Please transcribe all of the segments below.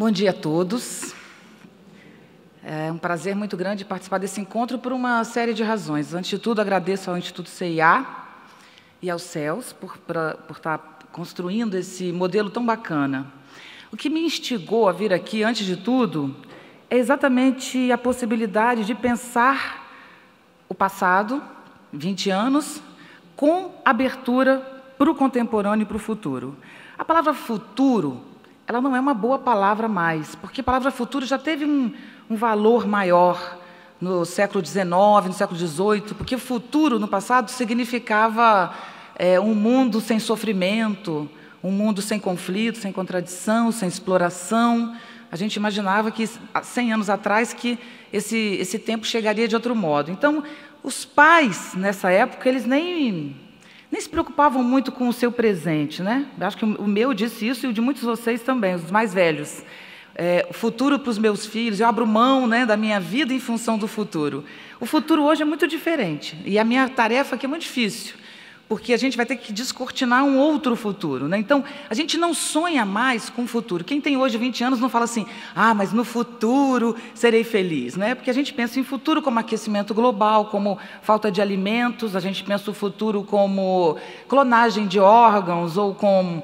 Bom dia a todos. É um prazer muito grande participar desse encontro por uma série de razões. Antes de tudo, agradeço ao Instituto CIA e aos CELS por estar construindo esse modelo tão bacana. O que me instigou a vir aqui, antes de tudo, é exatamente a possibilidade de pensar o passado, 20 anos, com abertura para o contemporâneo e para o futuro. A palavra futuro, ela não é uma boa palavra mais, porque a palavra futuro já teve um valor maior no século XIX, no século XVIII, porque futuro, no passado, significava um mundo sem sofrimento, um mundo sem conflito, sem contradição, sem exploração. A gente imaginava que, há 100 anos atrás, que esse tempo chegaria de outro modo. Então, os pais, nessa época, eles nem se preocupavam muito com o seu presente, né? Eu acho que o meu disse isso e o de muitos de vocês também, os mais velhos. O futuro para os meus filhos, eu abro mão, né, da minha vida em função do futuro. O futuro hoje é muito diferente e a minha tarefa aqui é muito difícil, porque a gente vai ter que descortinar um outro futuro, né? Então, a gente não sonha mais com o futuro. Quem tem hoje 20 anos não fala assim, mas no futuro serei feliz, né? Porque a gente pensa em futuro como aquecimento global, como falta de alimentos, a gente pensa o futuro como clonagem de órgãos ou com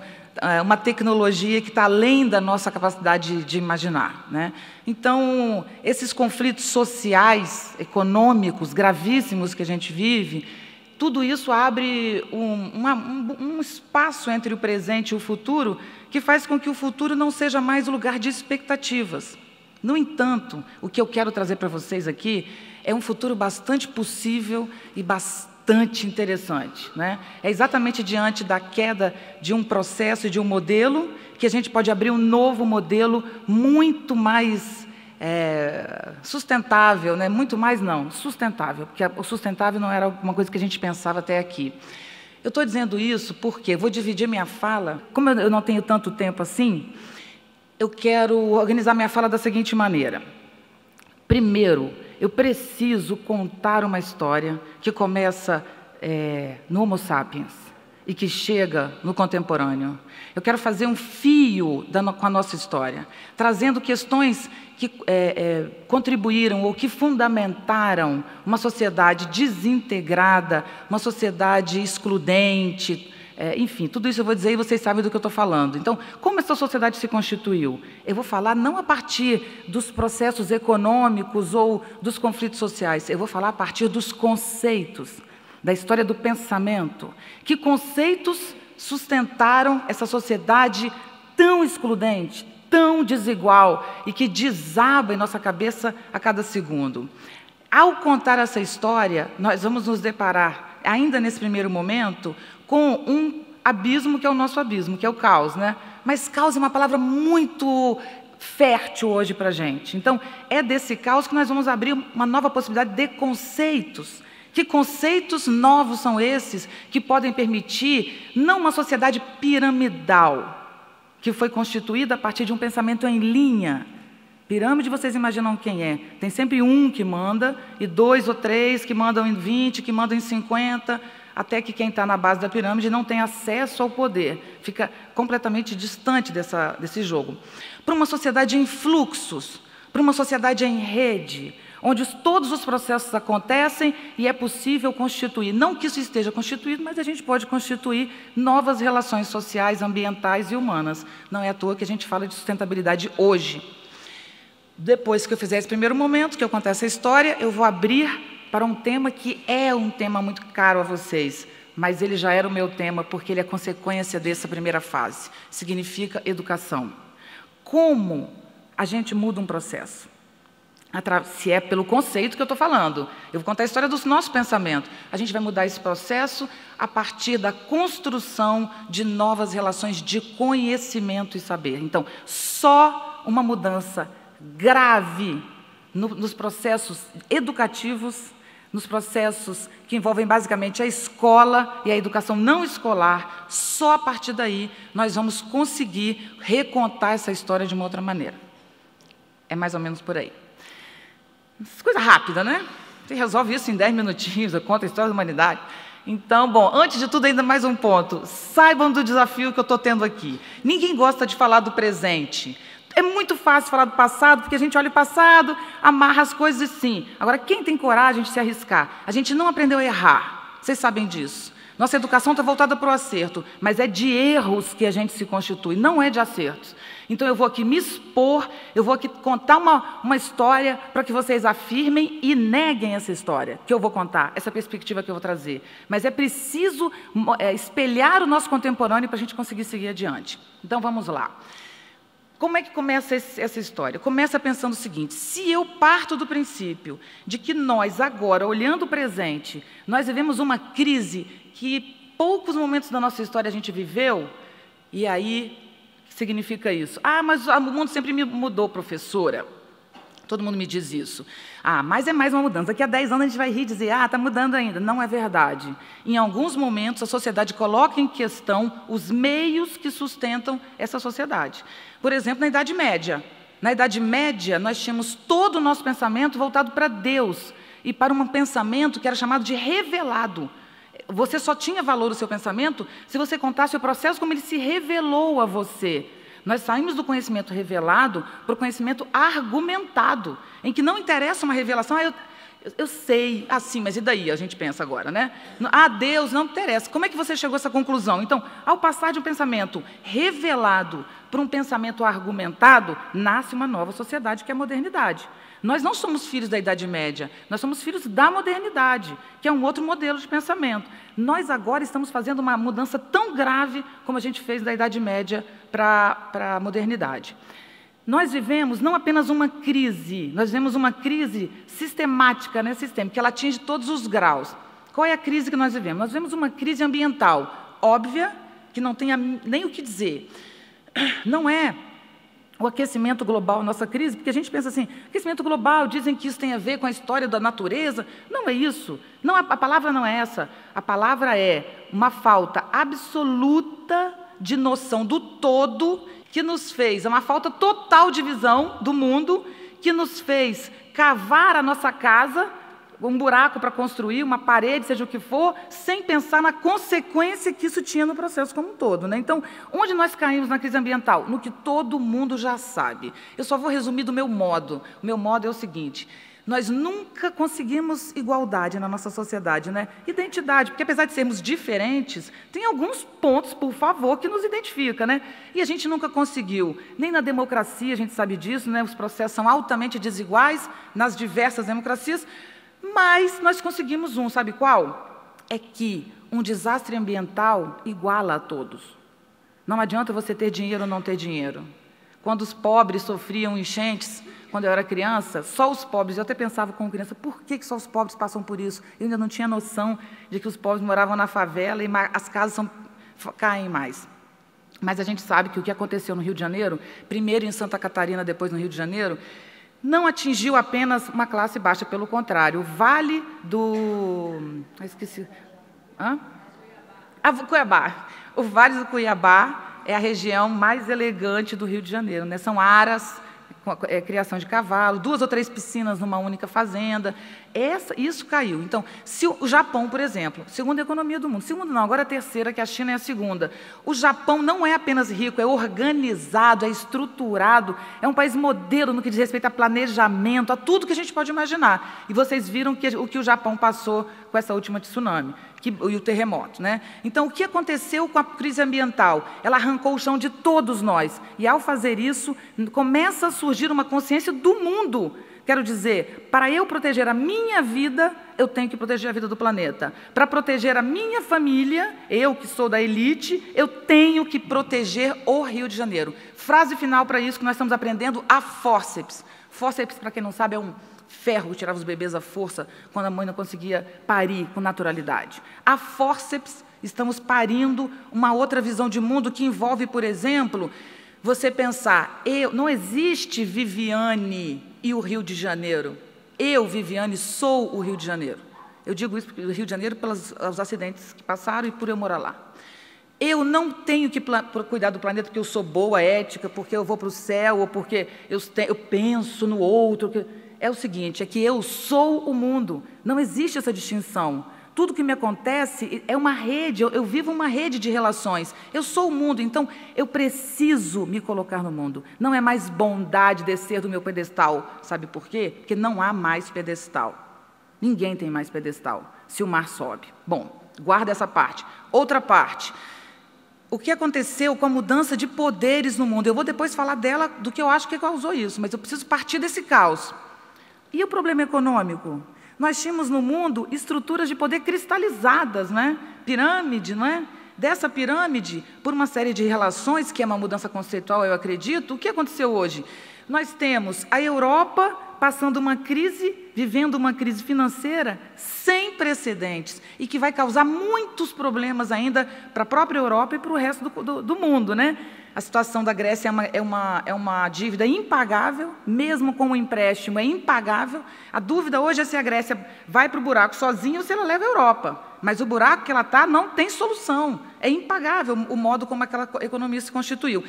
uma tecnologia que está além da nossa capacidade de imaginar, né? Então, esses conflitos sociais, econômicos, gravíssimos que a gente vive, tudo isso abre um espaço entre o presente e o futuro que faz com que o futuro não seja mais o lugar de expectativas. No entanto, o que eu quero trazer para vocês aqui é um futuro bastante possível e bastante interessante, né? É exatamente diante da queda de um processo e de um modelo que a gente pode abrir um novo modelo muito mais sustentável, né? Muito mais não, sustentável, porque o sustentável não era uma coisa que a gente pensava até aqui. Eu estou dizendo isso porque vou dividir minha fala, como eu não tenho tanto tempo assim, eu quero organizar minha fala da seguinte maneira. Primeiro, eu preciso contar uma história que começa no Homo sapiens e que chega no contemporâneo. Eu quero fazer um fio com a nossa história, trazendo questões que contribuíram ou que fundamentaram uma sociedade desintegrada, uma sociedade excludente, enfim, tudo isso eu vou dizer e vocês sabem do que eu estou falando. Então, como essa sociedade se constituiu? Eu vou falar não a partir dos processos econômicos ou dos conflitos sociais, eu vou falar a partir dos conceitos, da história do pensamento. Que conceitos sustentaram essa sociedade tão excludente, tão desigual e que desaba em nossa cabeça a cada segundo? Ao contar essa história, nós vamos nos deparar, ainda nesse primeiro momento, com um abismo que é o nosso abismo, que é o caos, né? Mas caos é uma palavra muito fértil hoje para a gente. Então, é desse caos que nós vamos abrir uma nova possibilidade de conceitos. Que conceitos novos são esses que podem permitir, não uma sociedade piramidal, que foi constituída a partir de um pensamento em linha. Pirâmide, vocês imaginam quem é? Tem sempre um que manda, e 2 ou 3 que mandam em 20, que mandam em 50, até que quem está na base da pirâmide não tem acesso ao poder, fica completamente distante desse jogo. Para uma sociedade em fluxos, para uma sociedade em rede, onde todos os processos acontecem e é possível constituir, não que isso esteja constituído, mas a gente pode constituir novas relações sociais, ambientais e humanas. Não é à toa que a gente fala de sustentabilidade hoje. Depois que eu fizer esse primeiro momento, que eu contar essa história, eu vou abrir para um tema que é um tema muito caro a vocês, mas ele já era o meu tema porque ele é consequência dessa primeira fase. Significa educação. Como a gente muda um processo? Se é pelo conceito que eu estou falando. Eu vou contar a história do nosso pensamento. A gente vai mudar esse processo a partir da construção de novas relações de conhecimento e saber. Então, só uma mudança grave nos processos educativos, nos processos que envolvem basicamente a escola e a educação não escolar, só a partir daí nós vamos conseguir recontar essa história de uma outra maneira. É mais ou menos por aí. Coisa rápida, né? Você resolve isso em 10 minutinhos, eu conto a história da humanidade. Então, bom, antes de tudo, ainda mais um ponto. Saibam do desafio que eu estou tendo aqui. Ninguém gosta de falar do presente. É muito fácil falar do passado, porque a gente olha o passado, amarra as coisas e sim. Agora, quem tem coragem de se arriscar? A gente não aprendeu a errar, vocês sabem disso. Nossa educação está voltada para o acerto, mas é de erros que a gente se constitui, não é de acertos. Então, eu vou aqui me expor, eu vou aqui contar uma história para que vocês afirmem e neguem essa história que eu vou contar, essa perspectiva que eu vou trazer. Mas é preciso espelhar o nosso contemporâneo para a gente conseguir seguir adiante. Então, vamos lá. Como é que começa essa história? Começa pensando o seguinte: se eu parto do princípio de que nós, agora, olhando o presente, nós vivemos uma crise que poucos momentos da nossa história a gente viveu, e aí, o que significa isso? Ah, mas o mundo sempre me mudou, professora. Todo mundo me diz isso. Ah, mas é mais uma mudança. Daqui a 10 anos a gente vai rir e dizer, ah, está mudando ainda. Não é verdade. Em alguns momentos, a sociedade coloca em questão os meios que sustentam essa sociedade. Por exemplo, na Idade Média. Na Idade Média, nós tínhamos todo o nosso pensamento voltado para Deus e para um pensamento que era chamado de revelado. Você só tinha valor o seu pensamento se você contasse o processo como ele se revelou a você. Nós saímos do conhecimento revelado para o conhecimento argumentado, em que não interessa uma revelação, eu sei, assim, mas e daí? A gente pensa agora, né? Ah, Deus, não interessa. Como é que você chegou a essa conclusão? Então, ao passar de um pensamento revelado para um pensamento argumentado, nasce uma nova sociedade, que é a modernidade. Nós não somos filhos da Idade Média, nós somos filhos da modernidade, que é um outro modelo de pensamento. Nós agora estamos fazendo uma mudança tão grave como a gente fez da Idade Média para a modernidade. Nós vivemos não apenas uma crise, nós vivemos uma crise sistemática, né, sistêmica, que ela atinge todos os graus. Qual é a crise que nós vivemos? Nós vivemos uma crise ambiental óbvia, que não tem nem o que dizer. Não é o aquecimento global a nossa crise, porque a gente pensa assim, aquecimento global, dizem que isso tem a ver com a história da natureza. Não é isso. Não, a palavra não é essa. A palavra é uma falta absoluta de noção do todo que nos fez, é uma falta total de visão do mundo que nos fez cavar a nossa casa, um buraco para construir, uma parede, seja o que for, sem pensar na consequência que isso tinha no processo como um todo, né? Então, onde nós caímos na crise ambiental? No que todo mundo já sabe. Eu só vou resumir do meu modo. O meu modo é o seguinte: nós nunca conseguimos igualdade na nossa sociedade, né? Identidade, porque apesar de sermos diferentes, tem alguns pontos, por favor, que nos identificam, né? E a gente nunca conseguiu. Nem na democracia, a gente sabe disso, né? Os processos são altamente desiguais nas diversas democracias, mas nós conseguimos sabe qual? É que um desastre ambiental iguala a todos. Não adianta você ter dinheiro ou não ter dinheiro. Quando os pobres sofriam enchentes, quando eu era criança, só os pobres, eu até pensava como criança, por que só os pobres passam por isso? Eu ainda não tinha noção de que os pobres moravam na favela e as casas caem mais. Mas a gente sabe que o que aconteceu no Rio de Janeiro, primeiro em Santa Catarina, depois no Rio de Janeiro, não atingiu apenas uma classe baixa, pelo contrário. O Vale do... esqueci. Cuiabá. O Vale do Cuiabá é a região mais elegante do Rio de Janeiro, né? São aras, criação de cavalo, 2 ou 3 piscinas numa única fazenda. Isso caiu. Então, se o Japão, por exemplo, segunda economia do mundo, segunda não, agora a terceira, que a China é a segunda. O Japão não é apenas rico, é organizado, é estruturado, é um país modelo no que diz respeito a planejamento, a tudo que a gente pode imaginar. E vocês viram o que o Japão passou com essa última tsunami e o terremoto, né? Então, o que aconteceu com a crise ambiental? Ela arrancou o chão de todos nós. E, ao fazer isso, começa a surgir uma consciência do mundo. Quero dizer, para eu proteger a minha vida, eu tenho que proteger a vida do planeta. Para proteger a minha família, eu que sou da elite, eu tenho que proteger o Rio de Janeiro. Frase final para isso que nós estamos aprendendo: a fórceps. Fórceps, para quem não sabe, é um ferro que tirava os bebês à força quando a mãe não conseguia parir com naturalidade. A fórceps, estamos parindo uma outra visão de mundo que envolve, por exemplo, você pensar, não existe Viviane e o Rio de Janeiro. Eu, Viviane, sou o Rio de Janeiro. Eu digo isso porque o Rio de Janeiro pelos acidentes que passaram e por eu morar lá. Eu não tenho que cuidar do planeta porque eu sou boa, ética, porque eu vou para o céu, ou porque eu penso no outro. É o seguinte, é que eu sou o mundo. Não existe essa distinção. Tudo que me acontece é uma rede, eu vivo uma rede de relações. Eu sou o mundo, então eu preciso me colocar no mundo. Não é mais bondade descer do meu pedestal. Sabe por quê? Porque não há mais pedestal. Ninguém tem mais pedestal, se o mar sobe. Bom, guarda essa parte. Outra parte. O que aconteceu com a mudança de poderes no mundo? Eu vou depois falar dela, do que eu acho que causou isso, mas eu preciso partir desse caos. E o problema econômico? Nós tínhamos no mundo estruturas de poder cristalizadas, né? Pirâmide, não é? Dessa pirâmide, por uma série de relações, que é uma mudança conceitual, eu acredito, o que aconteceu hoje? Nós temos a Europa passando uma crise, vivendo uma crise financeira sem precedentes e que vai causar muitos problemas ainda para a própria Europa e para o resto do mundo, né? A situação da Grécia é uma dívida impagável, mesmo com o empréstimo é impagável. A dúvida hoje é se a Grécia vai para o buraco sozinha ou se ela leva a Europa. Mas o buraco que ela está não tem solução. É impagável o modo como aquela economia se constituiu.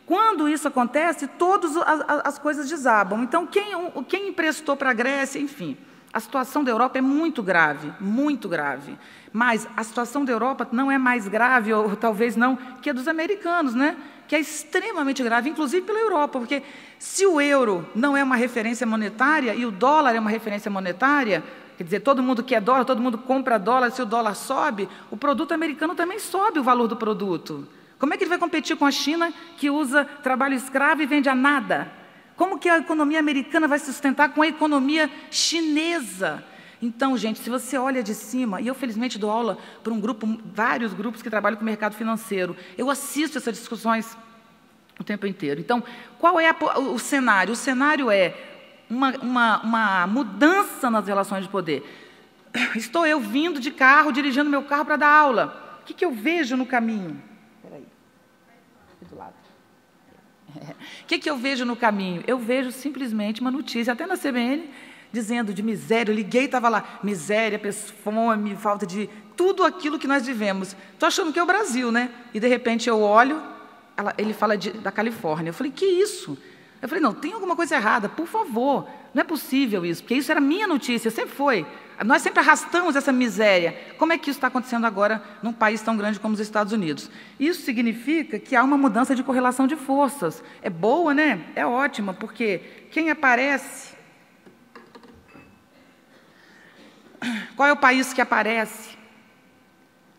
Quando isso acontece, todas as coisas desabam. Então, quem emprestou para a Grécia, enfim, a situação da Europa é muito grave, muito grave. Mas a situação da Europa não é mais grave, ou talvez não, que a dos americanos, né? Que é extremamente grave, inclusive pela Europa, porque se o euro não é uma referência monetária e o dólar é uma referência monetária, quer dizer, todo mundo quer dólar, todo mundo compra dólar, se o dólar sobe, o produto americano também sobe o valor do produto. Como é que ele vai competir com a China, que usa trabalho escravo e vende a nada? Como que a economia americana vai se sustentar com a economia chinesa? Então, gente, se você olha de cima, e eu felizmente dou aula para um grupo, vários grupos que trabalham com o mercado financeiro, eu assisto essas discussões o tempo inteiro. Então, qual é o cenário? O cenário é uma mudança nas relações de poder. Estou eu vindo de carro, dirigindo meu carro para dar aula. O que eu vejo no caminho? Do lado. O que eu vejo no caminho? Eu vejo simplesmente uma notícia, até na CBN, dizendo de miséria. Eu liguei e estava lá, miséria, fome, falta de tudo aquilo que nós vivemos. Estou achando que é o Brasil, né? E, de repente, eu olho, ele fala da Califórnia. Eu falei, que isso? Eu falei, não, tem alguma coisa errada, por favor. Não é possível isso, porque isso era minha notícia, sempre foi. Nós sempre arrastamos essa miséria. Como é que isso está acontecendo agora num país tão grande como os Estados Unidos? Isso significa que há uma mudança de correlação de forças. É boa, né? É ótima, porque quem aparece... Qual é o país que aparece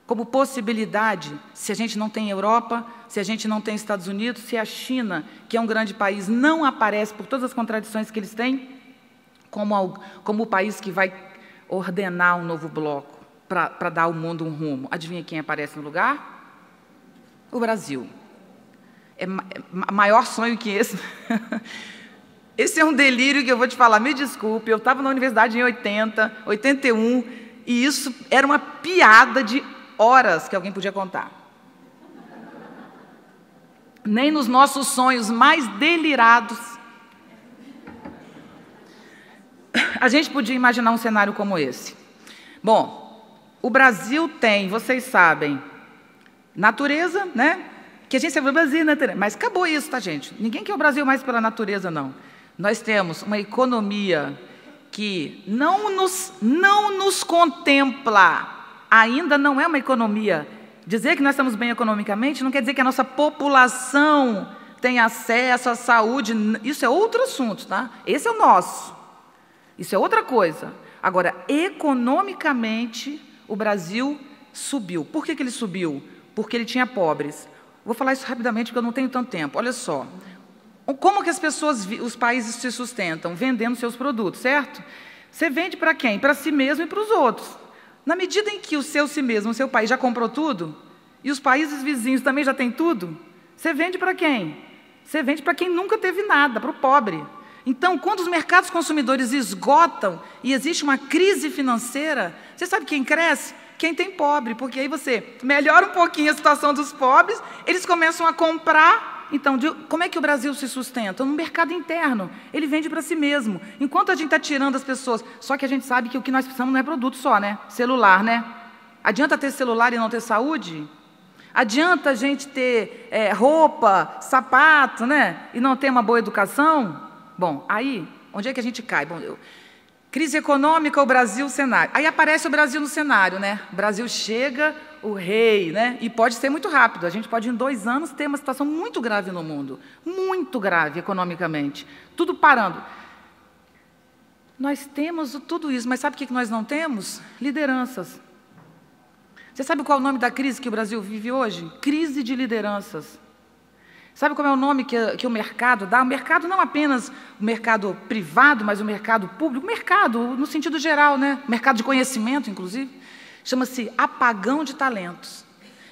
como possibilidade, se a gente não tem Europa, se a gente não tem Estados Unidos, se a China, que é um grande país, não aparece por todas as contradições que eles têm, como o país que vai ordenar um novo bloco para dar ao mundo um rumo? Adivinha quem aparece no lugar? O Brasil. É maior sonho que esse. Esse é um delírio que eu vou te falar, me desculpe, eu estava na universidade em 80, 81, e isso era uma piada de horas que alguém podia contar. Nem nos nossos sonhos mais delirados a gente podia imaginar um cenário como esse. Bom, o Brasil tem, vocês sabem, natureza, né? Que a gente sempre fala, Brasil, natureza. Mas acabou isso, tá, gente? Ninguém quer o Brasil mais pela natureza, não. Nós temos uma economia que não nos contempla, ainda não é uma economia. Dizer que nós estamos bem economicamente não quer dizer que a nossa população tem acesso à saúde, isso é outro assunto, tá? Esse é o nosso, isso é outra coisa. Agora, economicamente, o Brasil subiu. Por que ele subiu? Porque ele tinha pobres. Vou falar isso rapidamente, porque eu não tenho tanto tempo. Olha só. Como que as pessoas, os países se sustentam? Vendendo seus produtos, certo? Você vende para quem? Para si mesmo e para os outros. Na medida em que o seu si mesmo, o seu país já comprou tudo, e os países vizinhos também já têm tudo, você vende para quem? Você vende para quem nunca teve nada, para o pobre. Então, quando os mercados consumidores esgotam e existe uma crise financeira, você sabe quem cresce? Quem tem pobre, porque aí você melhora um pouquinho a situação dos pobres, eles começam a comprar. Então, como é que o Brasil se sustenta? No mercado interno, ele vende para si mesmo. Enquanto a gente está tirando as pessoas, só que a gente sabe que o que nós precisamos não é produto só, né? Celular, né? Adianta ter celular e não ter saúde? Adianta a gente ter roupa, sapato, né? E não ter uma boa educação? Bom, aí, onde é que a gente cai? Bom, Crise econômica, o Brasil, cenário. Aí aparece o Brasil no cenário, né? O Brasil chega, o rei, né? E pode ser muito rápido. A gente pode, em 2 anos, ter uma situação muito grave no mundo. Muito grave economicamente. Tudo parando. Nós temos tudo isso, mas sabe o que nós não temos? Lideranças. Você sabe qual é o nome da crise que o Brasil vive hoje? Crise de lideranças. Sabe qual é o nome que o mercado dá? O mercado não apenas o mercado privado, mas o mercado público. O mercado, no sentido geral, né? Mercado de conhecimento, inclusive. Chama-se apagão de talentos.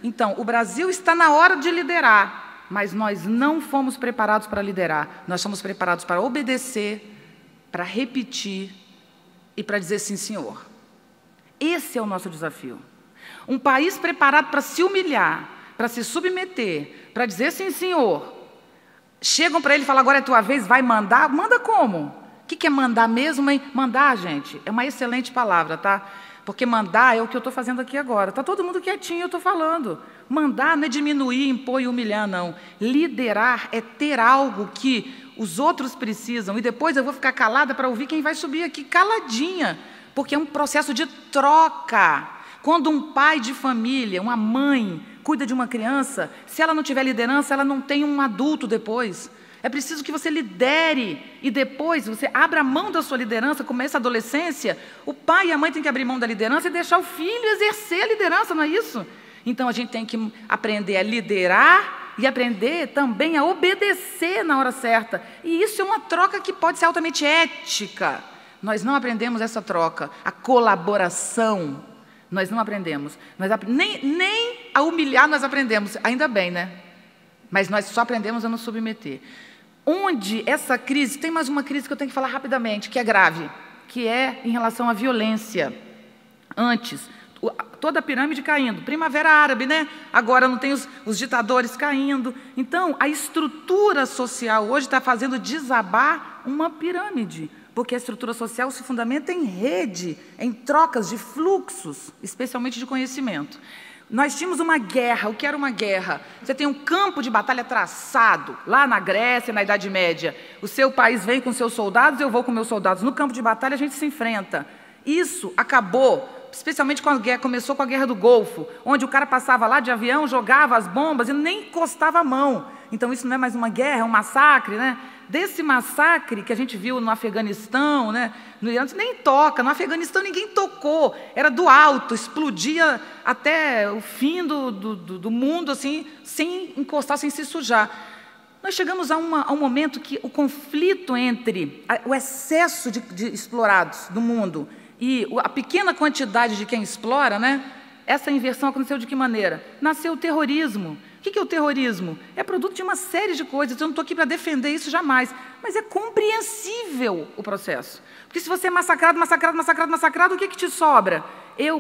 Então, o Brasil está na hora de liderar, mas nós não fomos preparados para liderar. Nós fomos preparados para obedecer, para repetir e para dizer sim, senhor. Esse é o nosso desafio. Um país preparado para se humilhar, para se submeter, para dizer sim, senhor. Chegam para ele e falam, agora é tua vez, vai mandar. Manda como? O que é mandar mesmo, hein? Mandar, gente, é uma excelente palavra, tá? Porque mandar é o que eu estou fazendo aqui agora. Está todo mundo quietinho, eu estou falando. Mandar não é diminuir, impor e humilhar, não. Liderar é ter algo que os outros precisam. E depois eu vou ficar calada para ouvir quem vai subir aqui caladinha. Porque é um processo de troca. Quando um pai de família, uma mãe, cuida de uma criança, se ela não tiver liderança, ela não tem um adulto depois. É preciso que você lidere e depois você abra mão da sua liderança, começa a adolescência, o pai e a mãe têm que abrir mão da liderança e deixar o filho exercer a liderança, não é isso? Então a gente tem que aprender a liderar e aprender também a obedecer na hora certa. E isso é uma troca que pode ser altamente ética. Nós não aprendemos essa troca, a colaboração. Nós não aprendemos. Nem a humilhar nós aprendemos, ainda bem, né? Mas nós só aprendemos a nos submeter. Onde essa crise, tem mais uma crise que eu tenho que falar rapidamente, que é grave, que é em relação à violência. Antes, toda a pirâmide caindo, primavera árabe, né? Agora não tem os ditadores caindo. Então, a estrutura social hoje está fazendo desabar uma pirâmide. Porque a estrutura social se fundamenta em rede, em trocas de fluxos, especialmente de conhecimento. Nós tínhamos uma guerra. O que era uma guerra? Você tem um campo de batalha traçado, lá na Grécia, na Idade Média. O seu país vem com seus soldados, eu vou com meus soldados. No campo de batalha a gente se enfrenta. Isso acabou, especialmente quando a guerra começou com a Guerra do Golfo, onde o cara passava lá de avião, jogava as bombas e nem encostava a mão. Então isso não é mais uma guerra, é um massacre, né? Desse massacre que a gente viu no Afeganistão, né? No Irã, nem toca. No Afeganistão ninguém tocou. Era do alto, explodia até o fim do mundo, assim, sem encostar, sem se sujar. Nós chegamos a um momento que o conflito entre o excesso de explorados do mundo e a pequena quantidade de quem explora, né? Essa inversão aconteceu de que maneira? Nasceu o terrorismo. O que é o terrorismo? É produto de uma série de coisas. Eu não estou aqui para defender isso jamais. Mas é compreensível o processo. Porque se você é massacrado, o que te sobra? Eu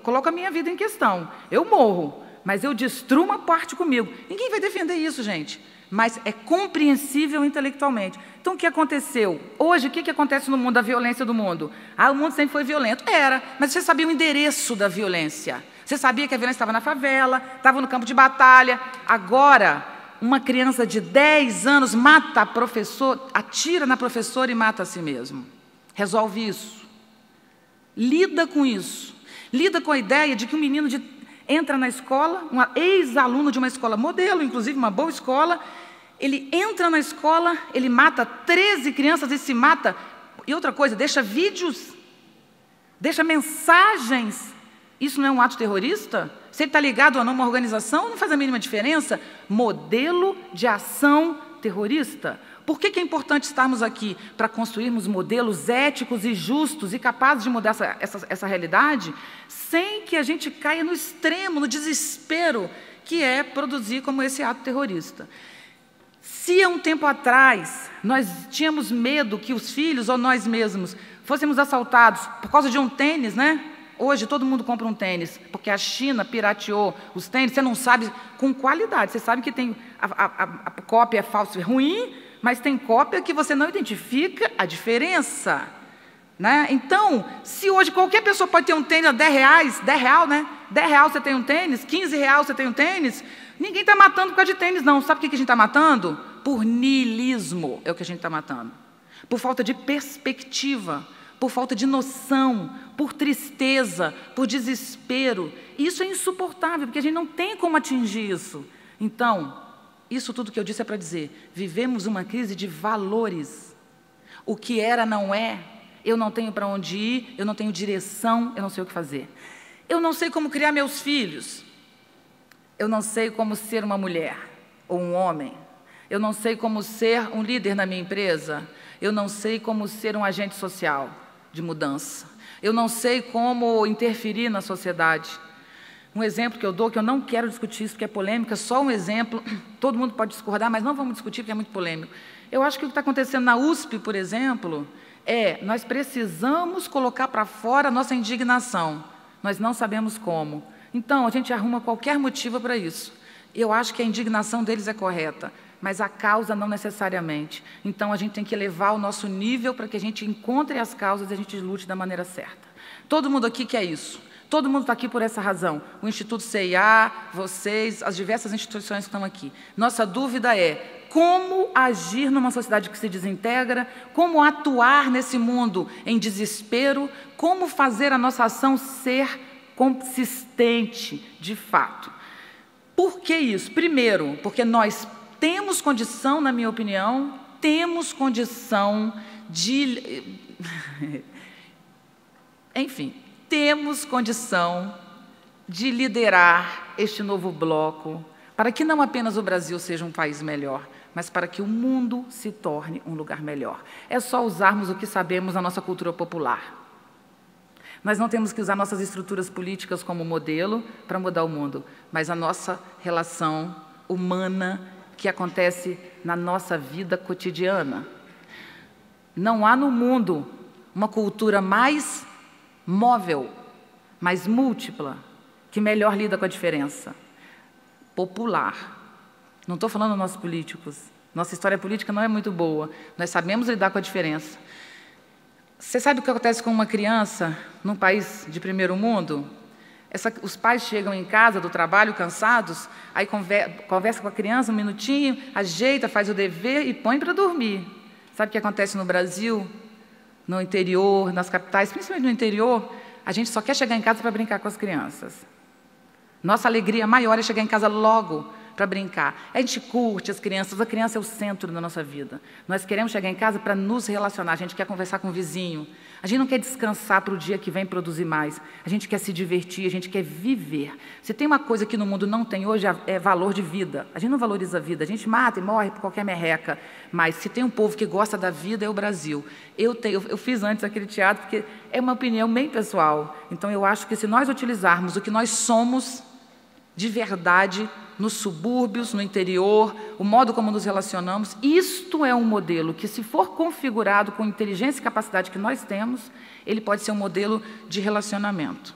coloco a minha vida em questão. Eu morro, mas eu destruo uma parte comigo. Ninguém vai defender isso, gente. Mas é compreensível intelectualmente. Então, o que aconteceu? Hoje, o que acontece no mundo, da violência do mundo? O mundo sempre foi violento. Era, mas você sabia o endereço da violência. Você sabia que a violência estava na favela, estava no campo de batalha. Agora, uma criança de 10 anos mata a professora, atira na professora e mata a si mesmo. Resolve isso. Lida com isso. Lida com a ideia de que um menino entra na escola, um ex-aluno de uma escola modelo, inclusive uma boa escola, ele entra na escola, ele mata 13 crianças e se mata. E outra coisa, deixa vídeos, deixa mensagens. Isso não é um ato terrorista? Se ele está ligado ou não a uma organização, não faz a mínima diferença. Modelo de ação terrorista. Por que é importante estarmos aqui? Para construirmos modelos éticos e justos e capazes de mudar essa realidade, sem que a gente caia no extremo, no desespero, que é produzir como esse ato terrorista. Se há um tempo atrás nós tínhamos medo que os filhos ou nós mesmos fôssemos assaltados por causa de um tênis, né? Hoje todo mundo compra um tênis, porque a China pirateou os tênis, você não sabe com qualidade, você sabe que tem a cópia é falsa, é ruim, mas tem cópia que você não identifica a diferença. Né? Então, se hoje qualquer pessoa pode ter um tênis a R$10, R$10, né? R$10 você tem um tênis, R$15 você tem um tênis, ninguém está matando por causa de tênis, não. Sabe o que a gente está matando? Por niilismo é o que a gente está matando. Por falta de perspectiva. por falta de noção, por tristeza, por desespero. Isso é insuportável, porque a gente não tem como atingir isso. Então, isso tudo que eu disse é para dizer, vivemos uma crise de valores. O que era não é, eu não tenho para onde ir, eu não tenho direção, eu não sei o que fazer. Eu não sei como criar meus filhos. Eu não sei como ser uma mulher ou um homem. Eu não sei como ser um líder na minha empresa. Eu não sei como ser um agente social de mudança. Eu não sei como interferir na sociedade. Um exemplo que eu dou, que eu não quero discutir isso, porque é polêmica, só um exemplo, todo mundo pode discordar, mas não vamos discutir porque é muito polêmico. Eu acho que o que está acontecendo na USP, por exemplo, nós precisamos colocar para fora a nossa indignação. Nós não sabemos como. Então, a gente arruma qualquer motivo para isso. Eu acho que a indignação deles é correta, mas a causa não necessariamente. Então, a gente tem que elevar o nosso nível para que a gente encontre as causas e a gente lute da maneira certa. Todo mundo aqui quer isso. Todo mundo está aqui por essa razão. O Instituto CIA, vocês, as diversas instituições que estão aqui. Nossa dúvida é como agir numa sociedade que se desintegra, como atuar nesse mundo em desespero, como fazer a nossa ação ser consistente, de fato. Por que isso? Primeiro, porque nós temos condição, na minha opinião, temos condição de... Enfim, temos condição de liderar este novo bloco para que não apenas o Brasil seja um país melhor, mas para que o mundo se torne um lugar melhor. É só usarmos o que sabemos na nossa cultura popular. Nós não temos que usar nossas estruturas políticas como modelo para mudar o mundo, mas a nossa relação humana que acontece na nossa vida cotidiana. Não há no mundo uma cultura mais móvel, mais múltipla, que melhor lida com a diferença. Popular. Não estou falando dos nossos políticos. Nossa história política não é muito boa. Nós sabemos lidar com a diferença. Você sabe o que acontece com uma criança num país de primeiro mundo? Os pais chegam em casa do trabalho cansados, aí conversa com a criança um minutinho, ajeita, faz o dever e põe para dormir. Sabe o que acontece no Brasil? No interior, nas capitais, principalmente no interior, a gente só quer chegar em casa para brincar com as crianças. Nossa alegria maior é chegar em casa logo para brincar. A gente curte as crianças, a criança é o centro da nossa vida. Nós queremos chegar em casa para nos relacionar, a gente quer conversar com o vizinho, a gente não quer descansar para o dia que vem produzir mais, a gente quer se divertir, a gente quer viver. Se tem uma coisa que no mundo não tem hoje, é valor de vida. A gente não valoriza a vida, a gente mata e morre por qualquer merreca, mas se tem um povo que gosta da vida, é o Brasil. Eu fiz antes aquele teatro, porque é uma opinião bem pessoal. Então, eu acho que se nós utilizarmos o que nós somos de verdade, nos subúrbios, no interior, o modo como nos relacionamos, isto é um modelo que, se for configurado com inteligência e capacidade que nós temos, ele pode ser um modelo de relacionamento.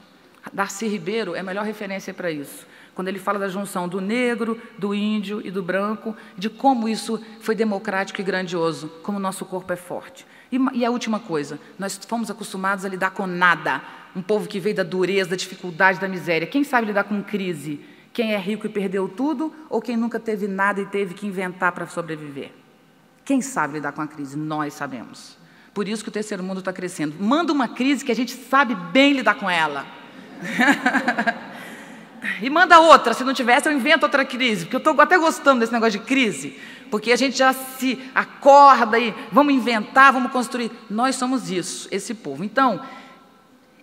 Darcy Ribeiro é a melhor referência para isso, quando ele fala da junção do negro, do índio e do branco, de como isso foi democrático e grandioso, como o nosso corpo é forte. E a última coisa, nós fomos acostumados a lidar com nada, um povo que veio da dureza, da dificuldade, da miséria. Quem sabe lidar com crise? Quem é rico e perdeu tudo, ou quem nunca teve nada e teve que inventar para sobreviver? Quem sabe lidar com a crise? Nós sabemos. Por isso que o terceiro mundo está crescendo. Manda uma crise que a gente sabe bem lidar com ela. E manda outra, se não tivesse eu invento outra crise, porque eu estou até gostando desse negócio de crise, porque a gente já se acorda e vamos inventar, vamos construir. Nós somos isso, esse povo. Então,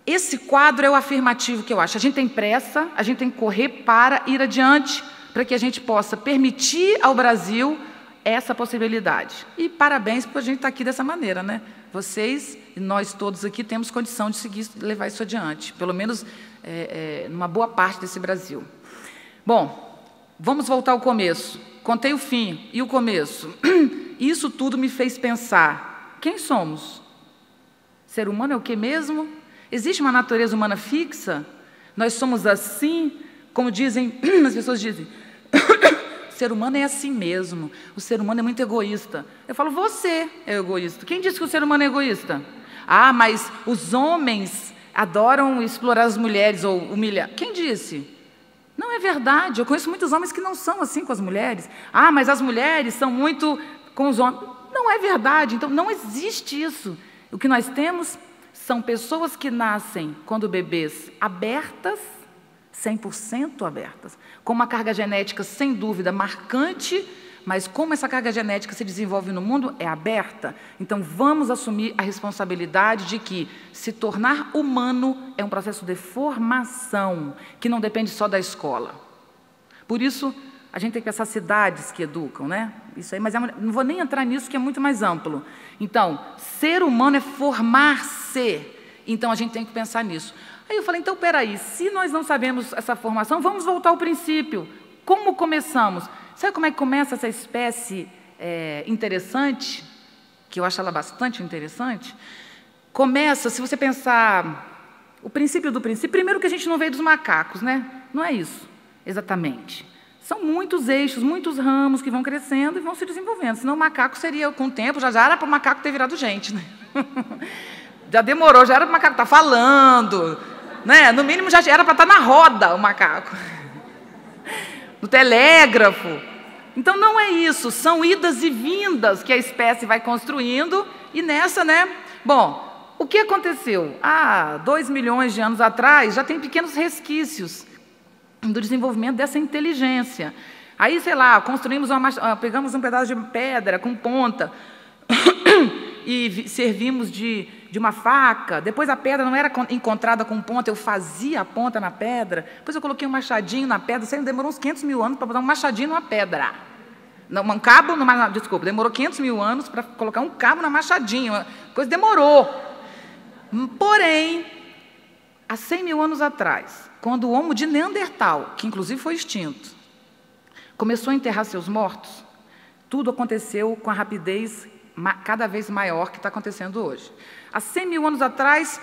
esse quadro é o afirmativo que eu acho. A gente tem pressa, a gente tem que correr para ir adiante, para que a gente possa permitir ao Brasil essa possibilidade. E parabéns por a gente estar aqui dessa maneira, né? Vocês e nós todos aqui temos condição de seguir, levar isso adiante, pelo menos numa boa parte desse Brasil. Bom, vamos voltar ao começo. Contei o fim e o começo. Isso tudo me fez pensar, quem somos? Ser humano é o que mesmo? Existe uma natureza humana fixa? Nós somos assim, como dizem, as pessoas dizem, o ser humano é assim mesmo, o ser humano é muito egoísta. Eu falo, você é egoísta. Quem disse que o ser humano é egoísta? Ah, mas os homens adoram explorar as mulheres ou humilhar. Quem disse? Não é verdade, eu conheço muitos homens que não são assim com as mulheres. Ah, mas as mulheres são muito com os homens. Não é verdade, então não existe isso. O que nós temos são pessoas que nascem, quando bebês, abertas, 100% abertas, com uma carga genética, sem dúvida, marcante, mas como essa carga genética se desenvolve no mundo, é aberta. Então, vamos assumir a responsabilidade de que se tornar humano é um processo de formação, que não depende só da escola. Por isso, a gente tem que pensar cidades que educam, né? Isso aí, mas não vou nem entrar nisso, que é muito mais amplo. Então, ser humano é formar-se. Então, a gente tem que pensar nisso. Aí eu falei, então, peraí, se nós não sabemos essa formação, vamos voltar ao princípio. Como começamos? Sabe como é que começa essa espécie interessante? Que eu acho ela bastante interessante. Começa, se você pensar, o princípio do princípio, primeiro que a gente não veio dos macacos, né? Não é isso, exatamente. São muitos eixos, muitos ramos que vão crescendo e vão se desenvolvendo. Senão o macaco seria, com o tempo, já era para o macaco ter virado gente, né? Já demorou, já era para o macaco estar falando, né? No mínimo já era para estar na roda o macaco. No telégrafo. Então não é isso, são idas e vindas que a espécie vai construindo e nessa, né? Bom, o que aconteceu? Há 2 milhões de anos atrás já tem pequenos resquícios do desenvolvimento dessa inteligência. Aí, sei lá, pegamos um pedaço de pedra com ponta e servimos de uma faca. Depois a pedra não era encontrada com ponta, eu fazia a ponta na pedra. Depois eu coloquei um machadinho na pedra. Isso aí demorou uns 500 mil anos para botar um machadinho numa pedra. Não, um cabo, desculpa, demorou 500 mil anos para colocar um cabo na machadinha. A coisa demorou. Porém, há 100 mil anos atrás, quando o Homo de Neandertal, que inclusive foi extinto, começou a enterrar seus mortos, tudo aconteceu com a rapidez cada vez maior que está acontecendo hoje. Há 100 mil anos atrás,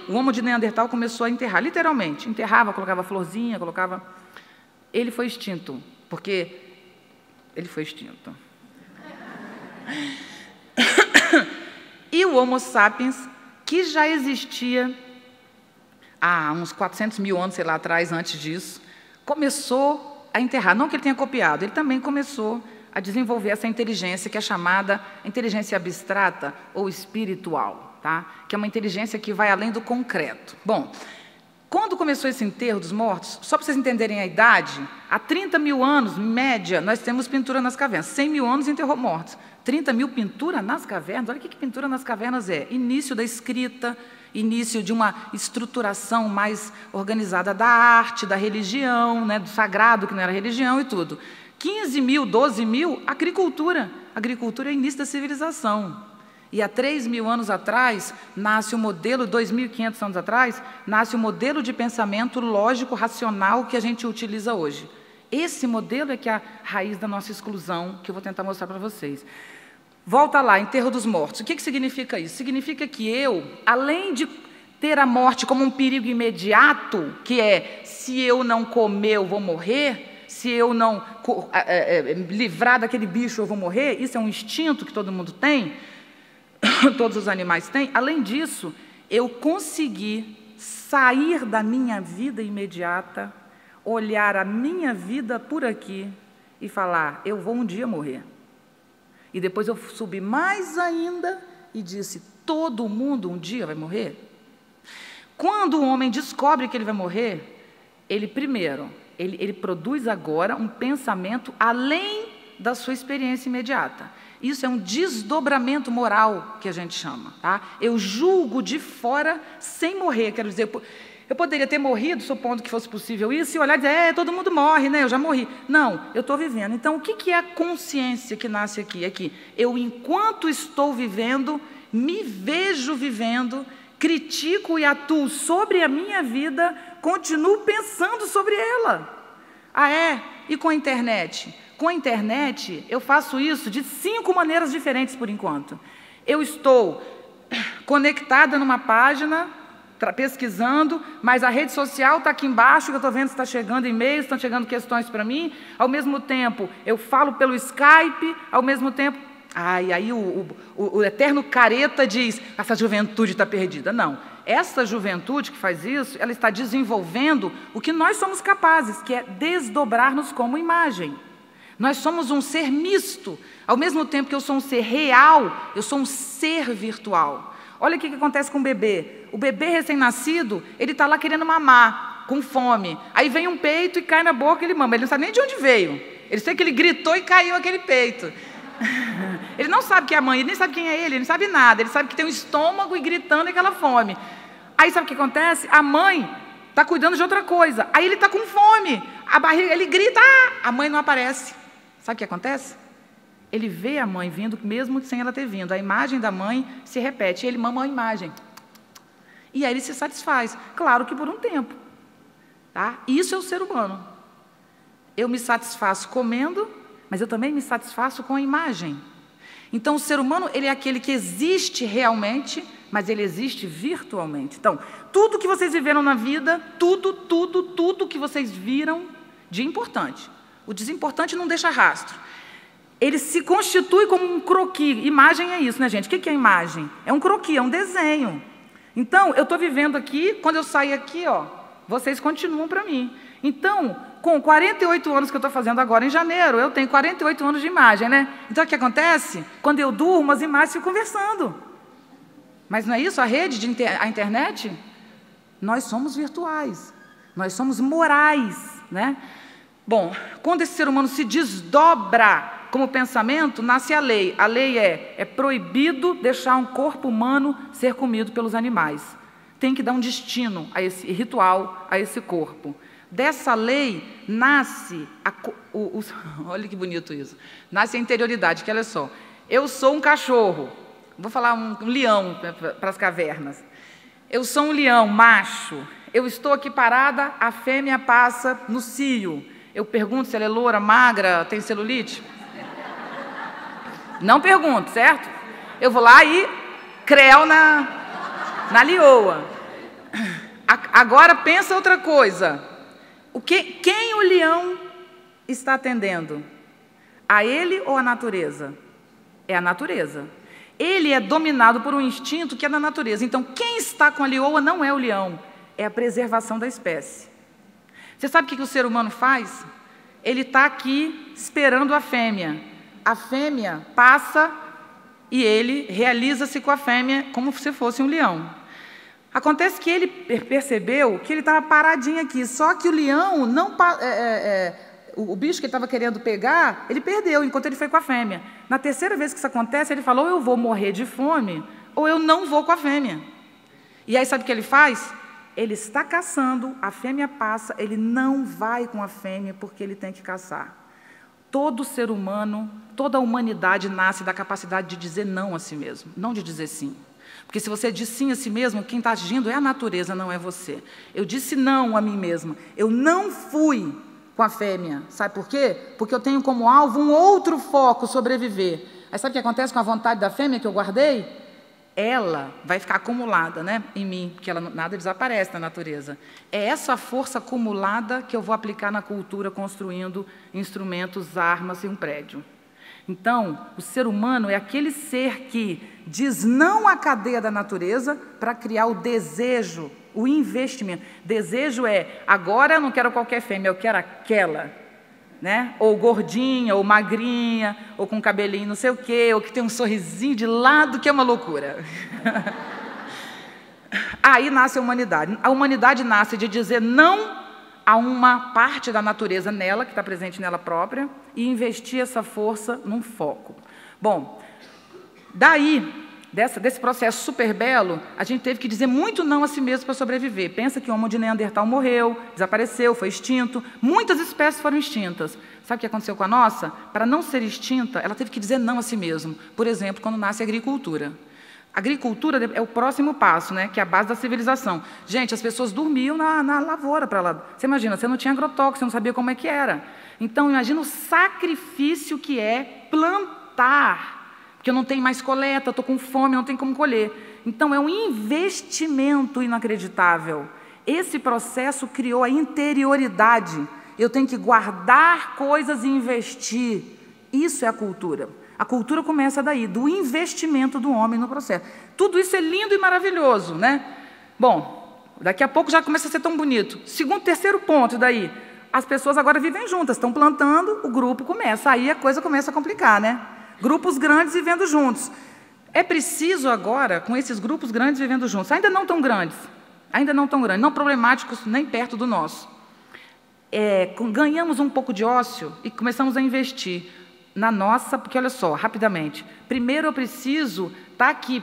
o Homo de Neandertal começou a enterrar, literalmente. Enterrava, colocava florzinha, colocava... Ele foi extinto, porque ele foi extinto. E o Homo sapiens, que já existia há uns 400 mil anos, sei lá, atrás, antes disso, começou a enterrar. Não que ele tenha copiado, ele também começou a desenvolver essa inteligência que é chamada inteligência abstrata ou espiritual, tá? Que é uma inteligência que vai além do concreto. Bom, quando começou esse enterro dos mortos, só para vocês entenderem a idade, há 30 mil anos, em média, nós temos pintura nas cavernas. 100 mil anos enterrou mortos. 30 mil pintura nas cavernas? Olha o que pintura nas cavernas é. Início da escrita, início de uma estruturação mais organizada da arte, da religião, né, do sagrado, que não era religião e tudo. 15 mil, 12 mil, agricultura. Agricultura é o início da civilização. E há 3 mil anos atrás, nasce o modelo, 2.500 anos atrás, nasce o modelo de pensamento lógico, racional que a gente utiliza hoje. Esse modelo é que é a raiz da nossa exclusão, que eu vou tentar mostrar para vocês. Volta lá, enterro dos mortos. O que significa isso? Significa que eu, além de ter a morte como um perigo imediato, que é, se eu não comer, eu vou morrer... Se eu não livrar daquele bicho, eu vou morrer, isso é um instinto que todo mundo tem, todos os animais têm. Além disso, eu consegui sair da minha vida imediata, olhar a minha vida por aqui e falar, eu vou um dia morrer. E depois eu subi mais ainda e disse, todo mundo um dia vai morrer? Quando o homem descobre que ele vai morrer, ele primeiro... Ele produz agora um pensamento além da sua experiência imediata. Isso é um desdobramento moral, que a gente chama. Tá? Eu julgo de fora sem morrer. Quero dizer, eu poderia ter morrido, supondo que fosse possível isso, e olhar e dizer, todo mundo morre, né? Eu já morri. Não, eu estou vivendo. Então, o que é a consciência que nasce aqui? É que eu, enquanto estou vivendo, me vejo vivendo, critico e atuo sobre a minha vida, continuo pensando sobre ela. Ah, é? E com a internet? Com a internet, eu faço isso de 5 maneiras diferentes, por enquanto. Eu estou conectada numa página, pesquisando, mas a rede social está aqui embaixo, que eu estou vendo se está chegando e-mails, estão chegando questões para mim. Ao mesmo tempo, eu falo pelo Skype, ao mesmo tempo... e aí o eterno careta diz, essa juventude está perdida. Não, essa juventude que faz isso, ela está desenvolvendo o que nós somos capazes, que é desdobrar-nos como imagem. Nós somos um ser misto. Ao mesmo tempo que eu sou um ser real, eu sou um ser virtual. Olha o que acontece com o bebê. O bebê recém-nascido, ele está lá querendo mamar, com fome. Aí vem um peito e cai na boca, ele mama. Ele não sabe nem de onde veio. Ele sei que ele gritou e caiu aquele peito. Ele não sabe que é a mãe, ele nem sabe quem é ele não sabe nada. Ele sabe que tem um estômago e gritando aquela fome. Aí sabe o que acontece? A mãe está cuidando de outra coisa. Aí ele está com fome. A barriga, ele grita, a mãe não aparece. Sabe o que acontece? Ele vê a mãe vindo, mesmo sem ela ter vindo. A imagem da mãe se repete. Ele mama a imagem. E aí ele se satisfaz. Claro que por um tempo. Tá? Isso é o ser humano. Eu me satisfaço comendo, mas eu também me satisfaço com a imagem. Então, o ser humano, ele é aquele que existe realmente, mas ele existe virtualmente. Então, tudo que vocês viveram na vida, tudo que vocês viram de importante. O desimportante não deixa rastro. Ele se constitui como um croquis. Imagem é isso, né, gente? O que é imagem? É um croquis, é um desenho. Então, eu estou vivendo aqui, quando eu sair aqui, ó, vocês continuam para mim. Então, com 48 anos que eu estou fazendo agora, em janeiro, eu tenho 48 anos de imagem, né? Então, o que acontece? Quando eu durmo, as imagens ficam conversando. Mas não é isso? A rede, a internet? Nós somos virtuais. Nós somos morais, né? Bom, quando esse ser humano se desdobra como pensamento, nasce a lei. A lei é proibido deixar um corpo humano ser comido pelos animais. Tem que dar um destino a esse ritual, a esse corpo. Dessa lei nasce, olha que bonito isso, nasce a interioridade, que olha só, eu sou um cachorro, vou falar um leão para as cavernas, eu sou um leão macho, eu estou aqui parada, a fêmea passa no cio, eu pergunto se ela é loura, magra, tem celulite? Não pergunto, certo? Eu vou lá e creu na leoa. Agora pensa outra coisa. Quem o leão está atendendo? A ele ou a natureza? É a natureza. Ele é dominado por um instinto que é da natureza. Então, quem está com a leoa não é o leão, é a preservação da espécie. Você sabe o que o ser humano faz? Ele está aqui esperando a fêmea. A fêmea passa e ele realiza-se com a fêmea como se fosse um leão. Acontece que ele percebeu que ele estava paradinho aqui, só que o leão, o bicho que ele estava querendo pegar, ele perdeu, enquanto ele foi com a fêmea. Na terceira vez que isso acontece, ele falou, ou eu vou morrer de fome, ou eu não vou com a fêmea. E aí sabe o que ele faz? Ele está caçando, a fêmea passa, ele não vai com a fêmea porque ele tem que caçar. Todo ser humano, toda a humanidade nasce da capacidade de dizer não a si mesmo, não de dizer sim. Porque se você diz sim a si mesmo, quem está agindo é a natureza, não é você. Eu disse não a mim mesma. Eu não fui com a fêmea. Sabe por quê? Porque eu tenho como alvo um outro foco, sobreviver. Aí sabe o que acontece com a vontade da fêmea que eu guardei? Ela vai ficar acumulada, né, em mim, porque nada desaparece na natureza. É essa força acumulada que eu vou aplicar na cultura, construindo instrumentos, armas e um prédio. Então, o ser humano é aquele ser que diz não à cadeia da natureza para criar o desejo, o investimento. Desejo é, agora eu não quero qualquer fêmea, eu quero aquela, né? Ou gordinha, ou magrinha, ou com cabelinho não sei o quê, ou que tem um sorrisinho de lado, que é uma loucura. Aí nasce a humanidade. A humanidade nasce de dizer não a uma parte da natureza nela, que está presente nela própria, e investir essa força num foco. Bom, daí, desse processo super belo, a gente teve que dizer muito não a si mesmo para sobreviver. Pensa que o Homo de Neandertal morreu, desapareceu, foi extinto, muitas espécies foram extintas. Sabe o que aconteceu com a nossa? Para não ser extinta, ela teve que dizer não a si mesma. Por exemplo, quando nasce a agricultura. A agricultura é o próximo passo, né, que é a base da civilização. Gente, as pessoas dormiam na lavoura para lá. Você imagina, você não tinha agrotóxico, você não sabia como é que era. Então, imagina o sacrifício que é plantar, porque eu não tenho mais coleta, estou com fome, não tenho como colher. Então, é um investimento inacreditável. Esse processo criou a interioridade. Eu tenho que guardar coisas e investir. Isso é a cultura. A cultura começa daí, do investimento do homem no processo. Tudo isso é lindo e maravilhoso, né? Bom, daqui a pouco já começa a ser tão bonito. Segundo, terceiro ponto daí, as pessoas agora vivem juntas, estão plantando, o grupo começa. Aí a coisa começa a complicar, né? Grupos grandes vivendo juntos. É preciso agora, com esses grupos grandes vivendo juntos, ainda não tão grandes, não problemáticos nem perto do nosso, ganhamos um pouco de ócio e começamos a investir na nossa, porque olha só, rapidamente, primeiro eu preciso estar aqui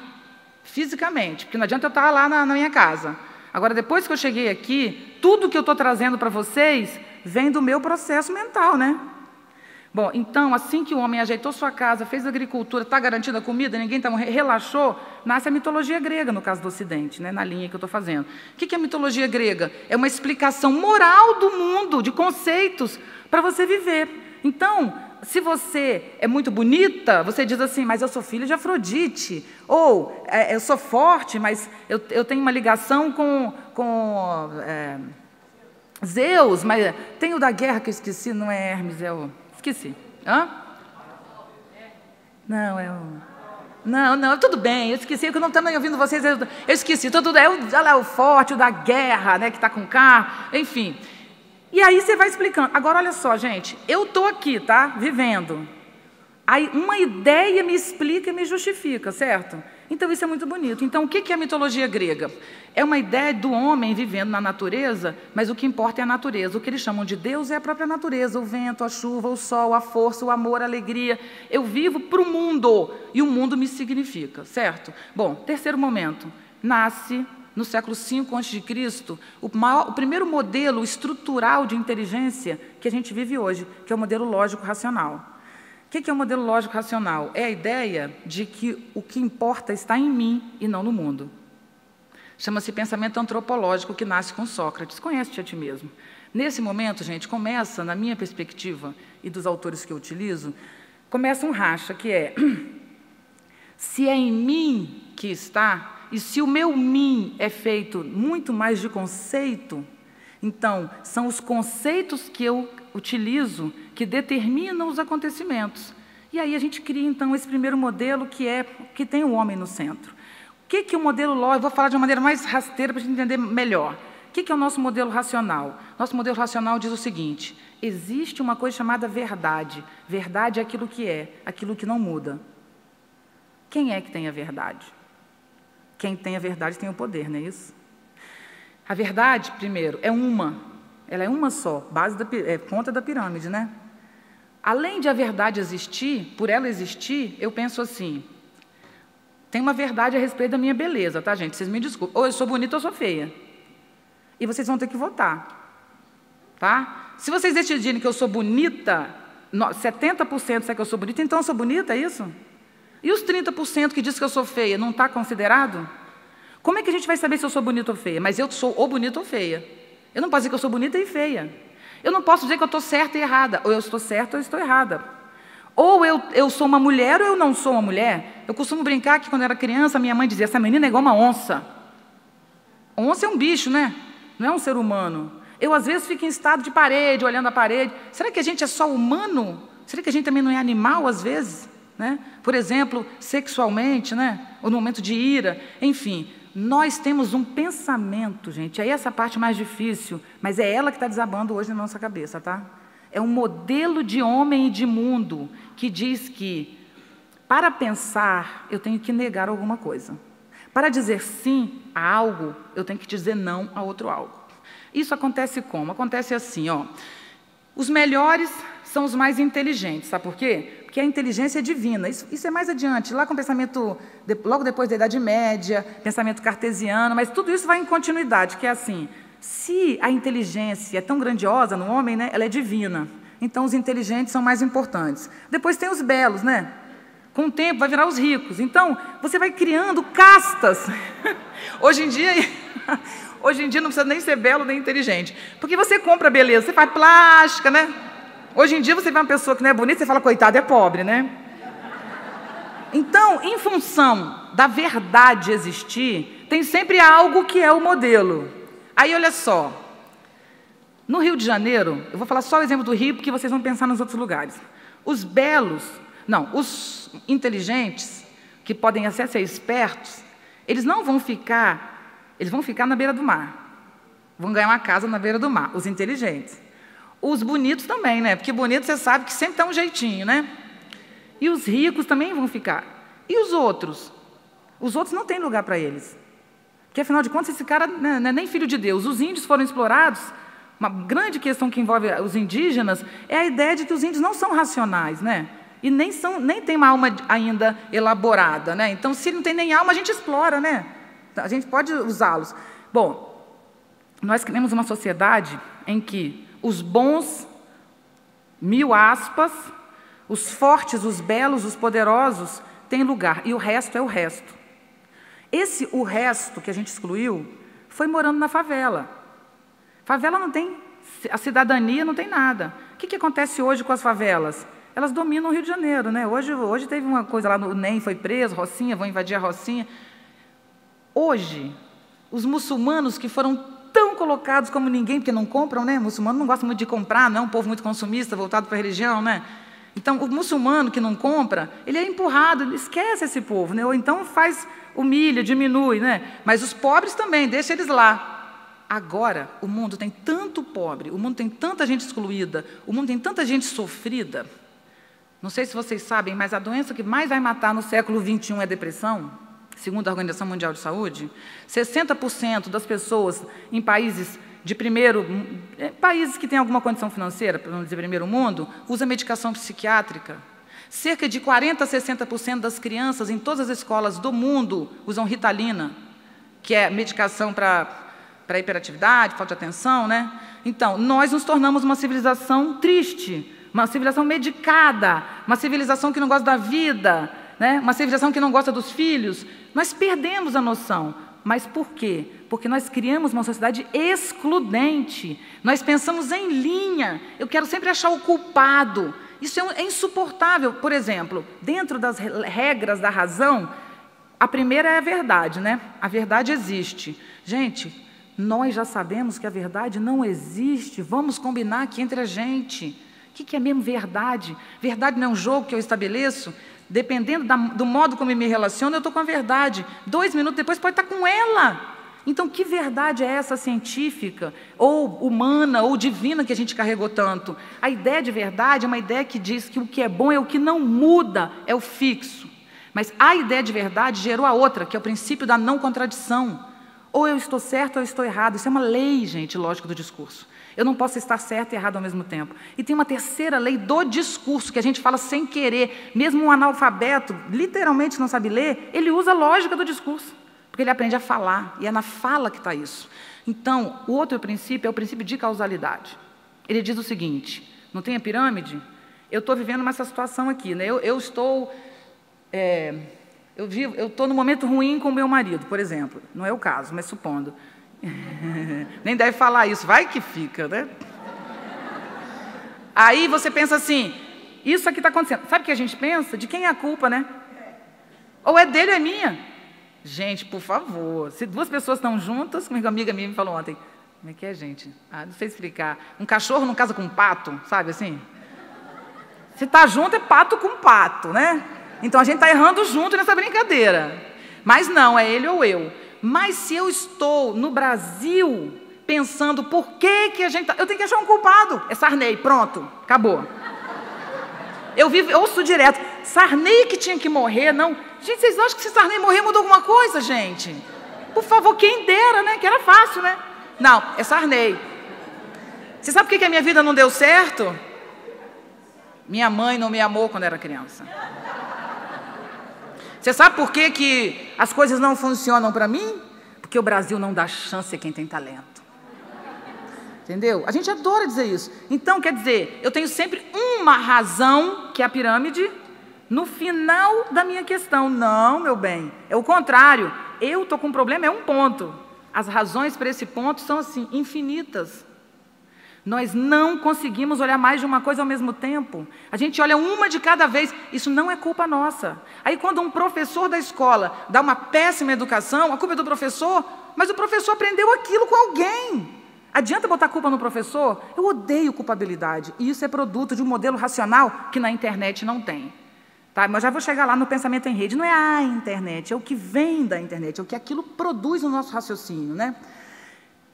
fisicamente, porque não adianta eu estar lá na minha casa. Agora, depois que eu cheguei aqui, tudo que eu estou trazendo para vocês vem do meu processo mental, né? Bom, então, assim que o homem ajeitou sua casa, fez agricultura, está garantida a comida, ninguém está morrendo, relaxou, nasce a mitologia grega, no caso do Ocidente, né, na linha que eu estou fazendo. O que é a mitologia grega? É uma explicação moral do mundo, de conceitos, para você viver. Então, se você é muito bonita, você diz assim, mas eu sou filha de Afrodite. Ou, eu sou forte, mas eu tenho uma ligação com Zeus, mas tem o da guerra que eu esqueci, não é Hermes, é o... Esqueci. Hã? Não, tudo bem, eu esqueci, porque eu não estou nem ouvindo vocês, eu esqueci, olha lá, o forte, o da guerra, né, que está com carro, enfim. E aí você vai explicando. Agora, olha só, gente, eu estou aqui, tá, vivendo. Aí uma ideia me explica e me justifica, certo? Então, isso é muito bonito. Então, o que é a mitologia grega? É uma ideia do homem vivendo na natureza, mas o que importa é a natureza. O que eles chamam de Deus é a própria natureza, o vento, a chuva, o sol, a força, o amor, a alegria. Eu vivo para o mundo, e o mundo me significa, certo? Bom, terceiro momento. Nasce, no século V a.C., o primeiro modelo estrutural de inteligência que a gente vive hoje, que é o modelo lógico-racional. O que é o modelo lógico-racional? É a ideia de que o que importa está em mim e não no mundo. Chama-se pensamento antropológico, que nasce com Sócrates. Conhece-te a ti mesmo. Nesse momento, gente, começa, na minha perspectiva e dos autores que eu utilizo, começa um racha, que é se é em mim que está, e se o meu mim é feito muito mais de conceito, então, são os conceitos que eu utilizo que determinam os acontecimentos. E aí a gente cria, então, esse primeiro modelo que tem o homem no centro. O que é o modelo lógico? Vou falar de uma maneira mais rasteira para a gente entender melhor. O que é o nosso modelo racional? Nosso modelo racional diz o seguinte: existe uma coisa chamada verdade. Verdade é aquilo que não muda. Quem é que tem a verdade? Quem tem a verdade tem o poder, não é isso? A verdade, primeiro, ela é uma só, ponta da pirâmide, né? Além de a verdade existir, por ela existir, eu penso assim, tem uma verdade a respeito da minha beleza, tá, gente? Vocês me desculpem, ou eu sou bonita ou eu sou feia. E vocês vão ter que votar, tá? Se vocês decidirem que eu sou bonita, 70% disser que eu sou bonita, então eu sou bonita, é isso? E os 30% que diz que eu sou feia, não está considerado? Como é que a gente vai saber se eu sou bonita ou feia? Mas eu sou ou bonita ou feia. Eu não posso dizer que eu sou bonita e feia. Eu não posso dizer que eu estou certa e errada. Ou eu estou certa ou eu estou errada. Ou eu sou uma mulher ou eu não sou uma mulher. Eu costumo brincar que quando eu era criança, minha mãe dizia, essa menina é igual uma onça. Onça é um bicho, né? Não é um ser humano. Eu, às vezes, fico em estado de parede, olhando a parede. Será que a gente é só humano? Será que a gente também não é animal, às vezes? Né? Por exemplo, sexualmente, né? Ou no momento de ira, enfim. Nós temos um pensamento, gente, aí essa parte mais difícil, mas é ela que está desabando hoje na nossa cabeça, tá? É um modelo de homem e de mundo que diz que, para pensar, eu tenho que negar alguma coisa. Para dizer sim a algo, eu tenho que dizer não a outro algo. Isso acontece como? Acontece assim, ó. Os melhores são os mais inteligentes, sabe por quê? Porque a inteligência é divina. Isso é mais adiante, lá com o pensamento, logo depois da Idade Média, pensamento cartesiano, mas tudo isso vai em continuidade, que é assim, se a inteligência é tão grandiosa no homem, né, ela é divina, então os inteligentes são mais importantes. Depois tem os belos, né? Com o tempo vai virar os ricos. Então, você vai criando castas. Hoje em dia não precisa nem ser belo nem inteligente, porque você compra beleza, você faz plástica, né? Hoje em dia, você vê uma pessoa que não é bonita, você fala, coitada, é pobre, né? Então, em função da verdade existir, tem sempre algo que é o modelo. Aí, olha só, no Rio de Janeiro, eu vou falar só o exemplo do Rio, porque vocês vão pensar nos outros lugares. Os inteligentes, que podem até ser espertos, eles vão ficar na beira do mar. Vão ganhar uma casa na beira do mar, os inteligentes. Os bonitos também, né? Porque bonito você sabe que sempre dá um jeitinho, né? E os ricos também vão ficar. E os outros? Os outros não têm lugar para eles. Porque, afinal de contas, esse cara não é nem filho de Deus. Os índios foram explorados. Uma grande questão que envolve os indígenas é a ideia de que os índios não são racionais, né? E nem tem uma alma ainda elaborada, né? Então, se não tem nem alma, a gente explora, né? A gente pode usá-los. Bom, nós criamos uma sociedade em que os bons, mil aspas, os fortes, os belos, os poderosos, têm lugar, e o resto é o resto. O resto que a gente excluiu foi morando na favela. Favela não tem, a cidadania não tem nada. O que acontece hoje com as favelas? Elas dominam o Rio de Janeiro, né? Hoje teve uma coisa lá, o NEM foi preso, Rocinha, vão invadir a Rocinha. Hoje, os muçulmanos que foram tão colocados como ninguém, porque não compram, né? O muçulmano não gosta muito de comprar, não é um povo muito consumista, voltado para a religião, né? Então, o muçulmano que não compra, ele é empurrado, ele esquece esse povo, né? Ou então humilha, diminui, né? Mas os pobres também, deixa eles lá. Agora, o mundo tem tanto pobre, o mundo tem tanta gente excluída, o mundo tem tanta gente sofrida. Não sei se vocês sabem, mas a doença que mais vai matar no século XXI é a depressão, segundo a Organização Mundial de Saúde. 60% das pessoas em países países que têm alguma condição financeira, para não dizer primeiro mundo, usa medicação psiquiátrica. Cerca de 40% a 60% das crianças em todas as escolas do mundo usam Ritalina, que é medicação para hiperatividade, falta de atenção, né? Então, nós nos tornamos uma civilização triste, uma civilização medicada, uma civilização que não gosta da vida, né? Uma civilização que não gosta dos filhos. Nós perdemos a noção. Mas por quê? Porque nós criamos uma sociedade excludente. Nós pensamos em linha. Eu quero sempre achar o culpado. Isso é insuportável. Por exemplo, dentro das regras da razão, a primeira é a verdade, né? A verdade existe. Gente, nós já sabemos que a verdade não existe. Vamos combinar aqui entre a gente. O que é mesmo verdade? Verdade não é um jogo que eu estabeleço? Dependendo do modo como eu me relaciono, eu estou com a verdade. 2 minutos depois pode estar com ela. Então, que verdade é essa científica, ou humana, ou divina que a gente carregou tanto? A ideia de verdade é uma ideia que diz que o que é bom é o que não muda, é o fixo. Mas a ideia de verdade gerou a outra, que é o princípio da não contradição. Ou eu estou certo ou eu estou errado. Isso é uma lei, gente, lógica do discurso. Eu não posso estar certo e errado ao mesmo tempo. E tem uma terceira lei do discurso, que a gente fala sem querer. Mesmo um analfabeto, literalmente não sabe ler, ele usa a lógica do discurso, porque ele aprende a falar, e é na fala que está isso. Então, o outro princípio é o princípio de causalidade. Ele diz o seguinte: não tem a pirâmide? Eu estou vivendo uma situação aqui, né? Eu estou no momento ruim com o meu marido, por exemplo. Não é o caso, mas supondo. Nem deve falar isso, vai que fica, né? Aí você pensa assim, isso aqui está acontecendo. Sabe o que a gente pensa? De quem é a culpa, né? Ou é dele ou é minha? Gente, por favor, se 2 pessoas estão juntas, como uma amiga minha me falou ontem, como é que é, gente? Não sei explicar. Um cachorro não casa com um pato, sabe assim? Se está junto, é pato com pato, né? Então a gente está errando junto nessa brincadeira. Mas não, é ele ou eu. Mas se eu estou no Brasil pensando por que a gente... Eu tenho que achar um culpado. É Sarney, pronto, acabou. Eu ouço direto, Sarney que tinha que morrer, não. Gente, vocês acham que se Sarney morrer mudou alguma coisa, gente? Por favor, quem dera, né? Que era fácil, né? Não, é Sarney. Você sabe por que a minha vida não deu certo? Minha mãe não me amou quando era criança. Você sabe por que as coisas não funcionam para mim? Porque o Brasil não dá chance a quem tem talento. Entendeu? A gente adora dizer isso. Então, quer dizer, eu tenho sempre uma razão, que é a pirâmide, no final da minha questão. Não, meu bem, é o contrário. Eu estou com um problema, é um ponto. As razões para esse ponto são, assim, infinitas. Nós não conseguimos olhar mais de uma coisa ao mesmo tempo. A gente olha uma de cada vez. Isso não é culpa nossa. Aí, quando um professor da escola dá uma péssima educação, a culpa é do professor, mas o professor aprendeu aquilo com alguém. Adianta botar culpa no professor? Eu odeio culpabilidade. E isso é produto de um modelo racional que na internet não tem. Tá? Mas já vou chegar lá no pensamento em rede. Não é a internet, é o que vem da internet, é o que aquilo produz no nosso raciocínio, né?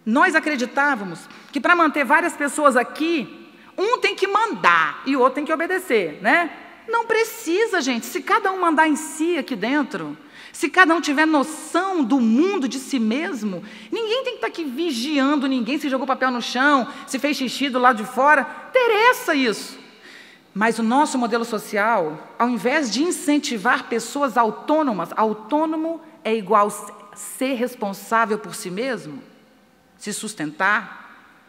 Nós acreditávamos que para manter várias pessoas aqui, um tem que mandar e o outro tem que obedecer, né? Não precisa, gente. Se cada um mandar em si aqui dentro, se cada um tiver noção do mundo, de si mesmo, ninguém tem que estar aqui vigiando ninguém, se jogou papel no chão, se fez xixi do lado de fora. Interessa isso. Mas o nosso modelo social, ao invés de incentivar pessoas autônomas, autônomo é igual ser responsável por si mesmo, se sustentar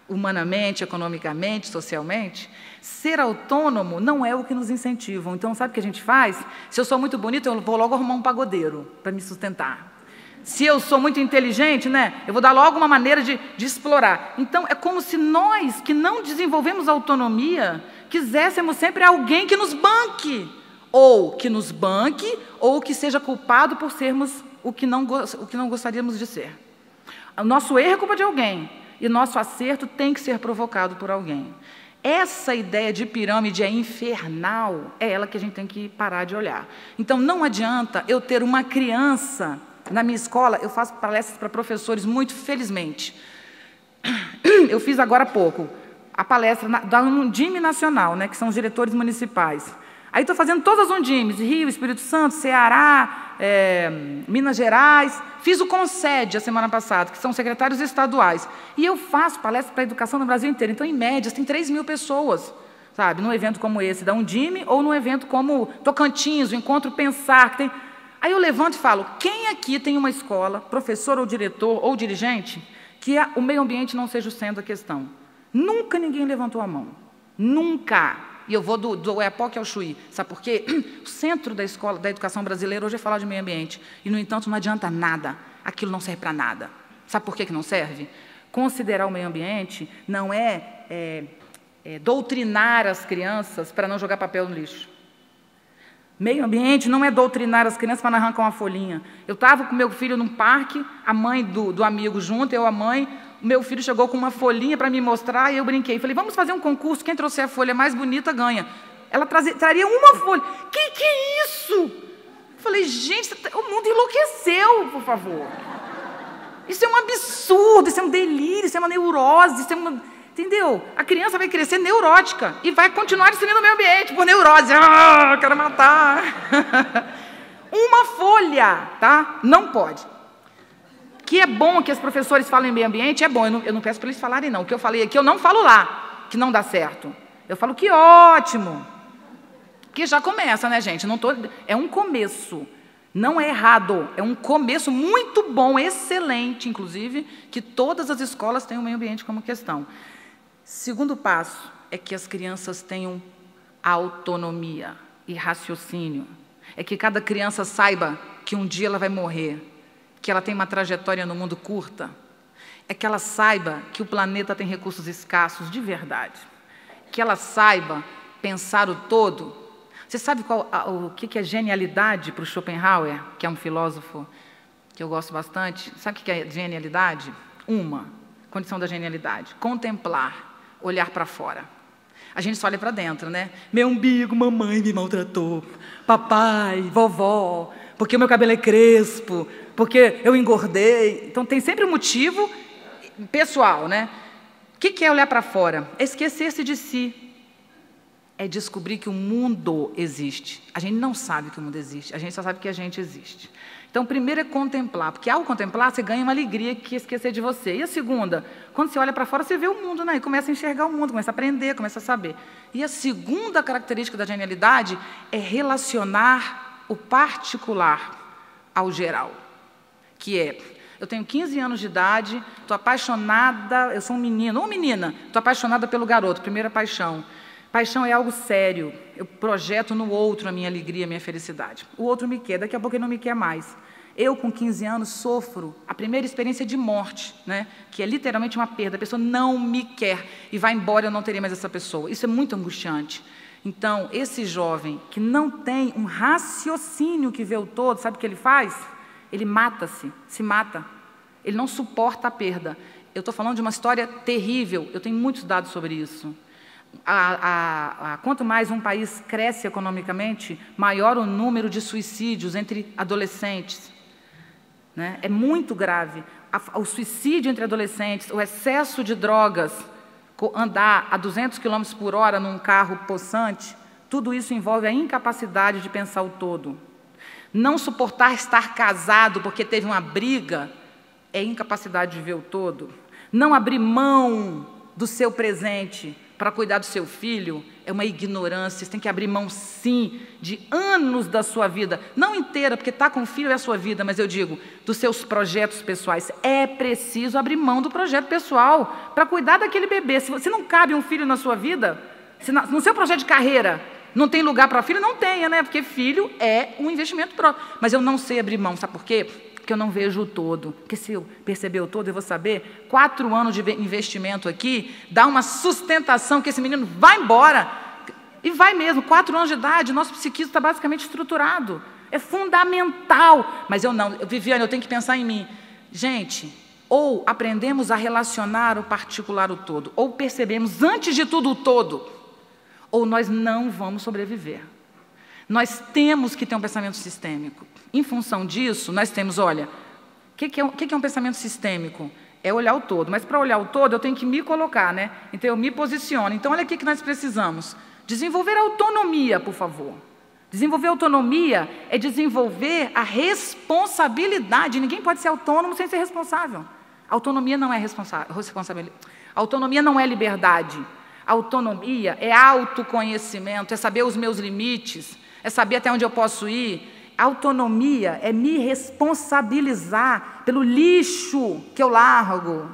humanamente, economicamente, socialmente. Ser autônomo não é o que nos incentivam. Então, sabe o que a gente faz? Se eu sou muito bonita, eu vou logo arrumar um pagodeiro para me sustentar. Se eu sou muito inteligente, né, eu vou dar logo uma maneira de explorar. Então, é como se nós, que não desenvolvemos autonomia, quiséssemos sempre alguém que nos banque. Ou que nos banque, ou que seja culpado por sermos o que não gostaríamos de ser. O nosso erro é culpa de alguém, e nosso acerto tem que ser provocado por alguém. Essa ideia de pirâmide é infernal, é ela que a gente tem que parar de olhar. Então, não adianta eu ter uma criança. Na minha escola, eu faço palestras para professores, muito felizmente. Eu fiz agora há pouco a palestra da Undime Nacional, né, que são os diretores municipais. Aí estou fazendo todas as Undimes, Rio, Espírito Santo, Ceará, Minas Gerais. Fiz o Concede a semana passada, que são secretários estaduais. E eu faço palestra para a educação no Brasil inteiro. Então, em média, tem 3.000 pessoas, sabe, num evento como esse da Undime, ou num evento como Tocantins, o Encontro Pensar, que tem... Aí eu levanto e falo, quem aqui tem uma escola, professor ou diretor ou dirigente, que o meio ambiente não seja o centro da questão? Nunca ninguém levantou a mão. Nunca. E eu vou do EPOC ao Chuí. Sabe por quê? O centro da escola, da educação brasileira hoje é falar de meio ambiente. E, no entanto, não adianta nada. Aquilo não serve para nada. Sabe por que não serve? Considerar o meio ambiente não é doutrinar as crianças para não jogar papel no lixo. Meio ambiente não é doutrinar as crianças para não arrancar uma folhinha. Eu estava com meu filho num parque, a mãe do amigo junto, eu a mãe, o meu filho chegou com uma folhinha para me mostrar e eu brinquei. Falei, vamos fazer um concurso, quem trouxer a folha mais bonita ganha. Ela traria uma folha. Que é isso? Eu falei, gente, o mundo enlouqueceu, por favor. Isso é um absurdo, isso é um delírio, isso é uma neurose, isso é uma... Entendeu? A criança vai crescer neurótica e vai continuar destruindo o meio ambiente por neurose. Ah, quero matar. Uma folha, tá? Não pode. Que é bom que os professores falem em meio ambiente, é bom. Eu não peço para eles falarem, não. O que eu falei aqui, eu não falo lá, que não dá certo. Eu falo que ótimo. Que já começa, né, gente? É um começo. Não é errado, é um começo muito bom, excelente, inclusive, que todas as escolas tenham o meio ambiente como questão. Segundo passo é que as crianças tenham autonomia e raciocínio. É que cada criança saiba que um dia ela vai morrer, que ela tem uma trajetória no mundo curta. É que ela saiba que o planeta tem recursos escassos de verdade. Que ela saiba pensar o todo. Você sabe o que é genialidade para o Schopenhauer, que é um filósofo que eu gosto bastante? Sabe o que é genialidade? Uma condição da genialidade: contemplar, olhar para fora. A gente só olha para dentro, né? Meu umbigo, mamãe me maltratou, papai, vovó, porque o meu cabelo é crespo, porque eu engordei. Então tem sempre um motivo pessoal, né? O que é olhar para fora? É esquecer-se de si. É descobrir que o mundo existe. A gente não sabe que o mundo existe, a gente só sabe que a gente existe. Então, primeiro é contemplar, porque ao contemplar você ganha uma alegria que é esquecer de você. E a segunda, quando você olha para fora, você vê o mundo, né? E começa a enxergar o mundo, começa a aprender, começa a saber. E a segunda característica da genialidade é relacionar o particular ao geral, que é: eu tenho 15 anos de idade, estou apaixonada, eu sou um menino ou menina, estou apaixonada pelo garoto, primeira paixão. Paixão é algo sério, eu projeto no outro a minha alegria, a minha felicidade. O outro me quer, daqui a pouco ele não me quer mais. Eu, com 15 anos, sofro a primeira experiência de morte, né? Que é literalmente uma perda, a pessoa não me quer e vai embora, eu não terei mais essa pessoa. Isso é muito angustiante. Então, esse jovem que não tem um raciocínio que vê o todo, sabe o que ele faz? Ele mata-se, se mata. Ele não suporta a perda. Eu estou falando de uma história terrível, eu tenho muitos dados sobre isso. Quanto mais um país cresce economicamente, maior o número de suicídios entre adolescentes, né? É muito grave. O suicídio entre adolescentes, o excesso de drogas, andar a 200 km por hora num carro possante, Tudo isso envolve a incapacidade de pensar o todo. Não suportar estar casado porque teve uma briga é incapacidade de ver o todo. Não abrir mão do seu presente para cuidar do seu filho é uma ignorância. Você tem que abrir mão, sim, de anos da sua vida. Não inteira, porque estar com o filho é a sua vida, mas eu digo, dos seus projetos pessoais. É preciso abrir mão do projeto pessoal para cuidar daquele bebê. Se não cabe um filho na sua vida, se no seu projeto de carreira não tem lugar para filho, não tenha, né? Porque filho é um investimento próprio. Mas eu não sei abrir mão, sabe por quê? Porque eu não vejo o todo. Porque se eu perceber o todo, eu vou saber, 4 anos de investimento aqui, dá uma sustentação que esse menino vai embora. E vai mesmo, 4 anos de idade, nosso psiquismo está basicamente estruturado. É fundamental. Mas Viviane, eu tenho que pensar em mim. Gente, ou aprendemos a relacionar o particular ao todo, ou percebemos antes de tudo o todo, ou nós não vamos sobreviver. Nós temos que ter um pensamento sistêmico. Em função disso, nós temos, olha, o que é um pensamento sistêmico? É olhar o todo. Mas para olhar o todo, eu tenho que me colocar, né? Então, eu me posiciono. Então, olha o que nós precisamos. Desenvolver autonomia, por favor. Desenvolver autonomia é desenvolver a responsabilidade. Ninguém pode ser autônomo sem ser responsável. Autonomia não é responsabilidade. Autonomia não é liberdade. Autonomia é autoconhecimento, é saber os meus limites, é saber até onde eu posso ir. Autonomia é me responsabilizar pelo lixo que eu largo.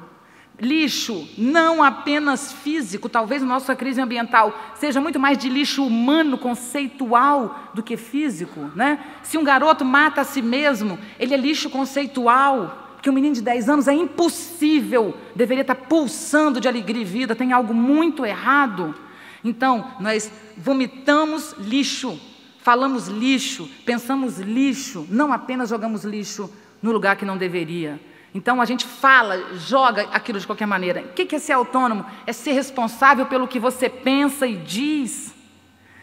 Lixo não apenas físico, talvez a nossa crise ambiental seja muito mais de lixo humano, conceitual, do que físico, né? Se um garoto mata a si mesmo, ele é lixo conceitual. Porque um menino de 10 anos é impossível, deveria estar pulsando de alegria e vida, tem algo muito errado. Então, nós vomitamos lixo, falamos lixo, pensamos lixo, não apenas jogamos lixo no lugar que não deveria. Então, a gente fala, joga aquilo de qualquer maneira. O que é ser autônomo? É ser responsável pelo que você pensa e diz.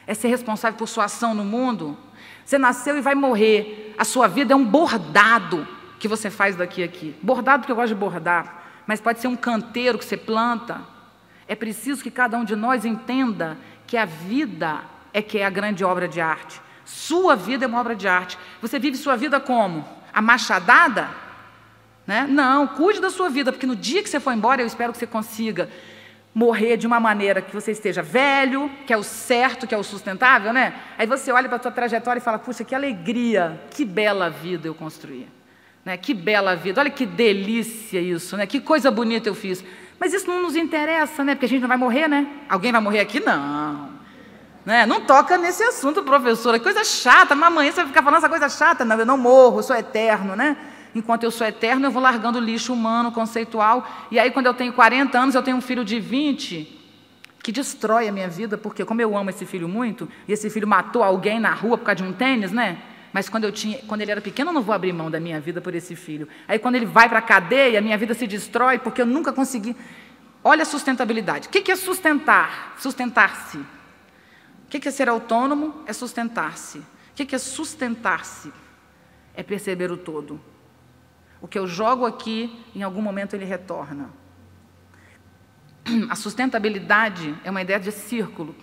É ser responsável por sua ação no mundo. Você nasceu e vai morrer. A sua vida é um bordado que você faz daqui a aqui. Bordado porque eu gosto de bordar, mas pode ser um canteiro que você planta. É preciso que cada um de nós entenda que a vida é a grande obra de arte. Sua vida é uma obra de arte. Você vive sua vida como? A machadada? Né? Não, cuide da sua vida, porque no dia que você for embora, eu espero que você consiga morrer de uma maneira que você esteja velho, que é o certo, que é o sustentável, né? Aí você olha para a sua trajetória e fala, puxa, que alegria, que bela vida eu construí. Né? Que bela vida, olha que delícia isso, né? Que coisa bonita eu fiz. Mas isso não nos interessa, né? Porque a gente não vai morrer, né? Alguém vai morrer aqui? Não. Né? Não toca nesse assunto, professora. Coisa chata, mas amanhã você vai ficar falando essa coisa chata. Não, eu não morro, eu sou eterno, né? Enquanto eu sou eterno, eu vou largando lixo humano, conceitual. E aí, quando eu tenho 40 anos, eu tenho um filho de 20 que destrói a minha vida, porque como eu amo esse filho muito, e esse filho matou alguém na rua por causa de um tênis, né? Mas quando ele era pequeno, eu não vou abrir mão da minha vida por esse filho. Aí, quando ele vai para a cadeia, a minha vida se destrói, porque eu nunca consegui. Olha a sustentabilidade. O que é sustentar? Sustentar-se. O que é ser autônomo? É sustentar-se. O que é sustentar-se? É perceber o todo. O que eu jogo aqui, em algum momento ele retorna. A sustentabilidade é uma ideia de círculo,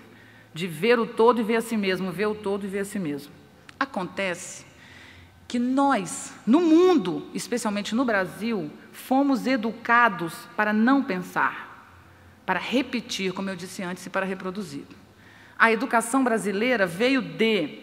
de ver o todo e ver a si mesmo, ver o todo e ver a si mesmo. Acontece que nós, no mundo, especialmente no Brasil, fomos educados para não pensar, para repetir, como eu disse antes, e para reproduzir. A educação brasileira veio de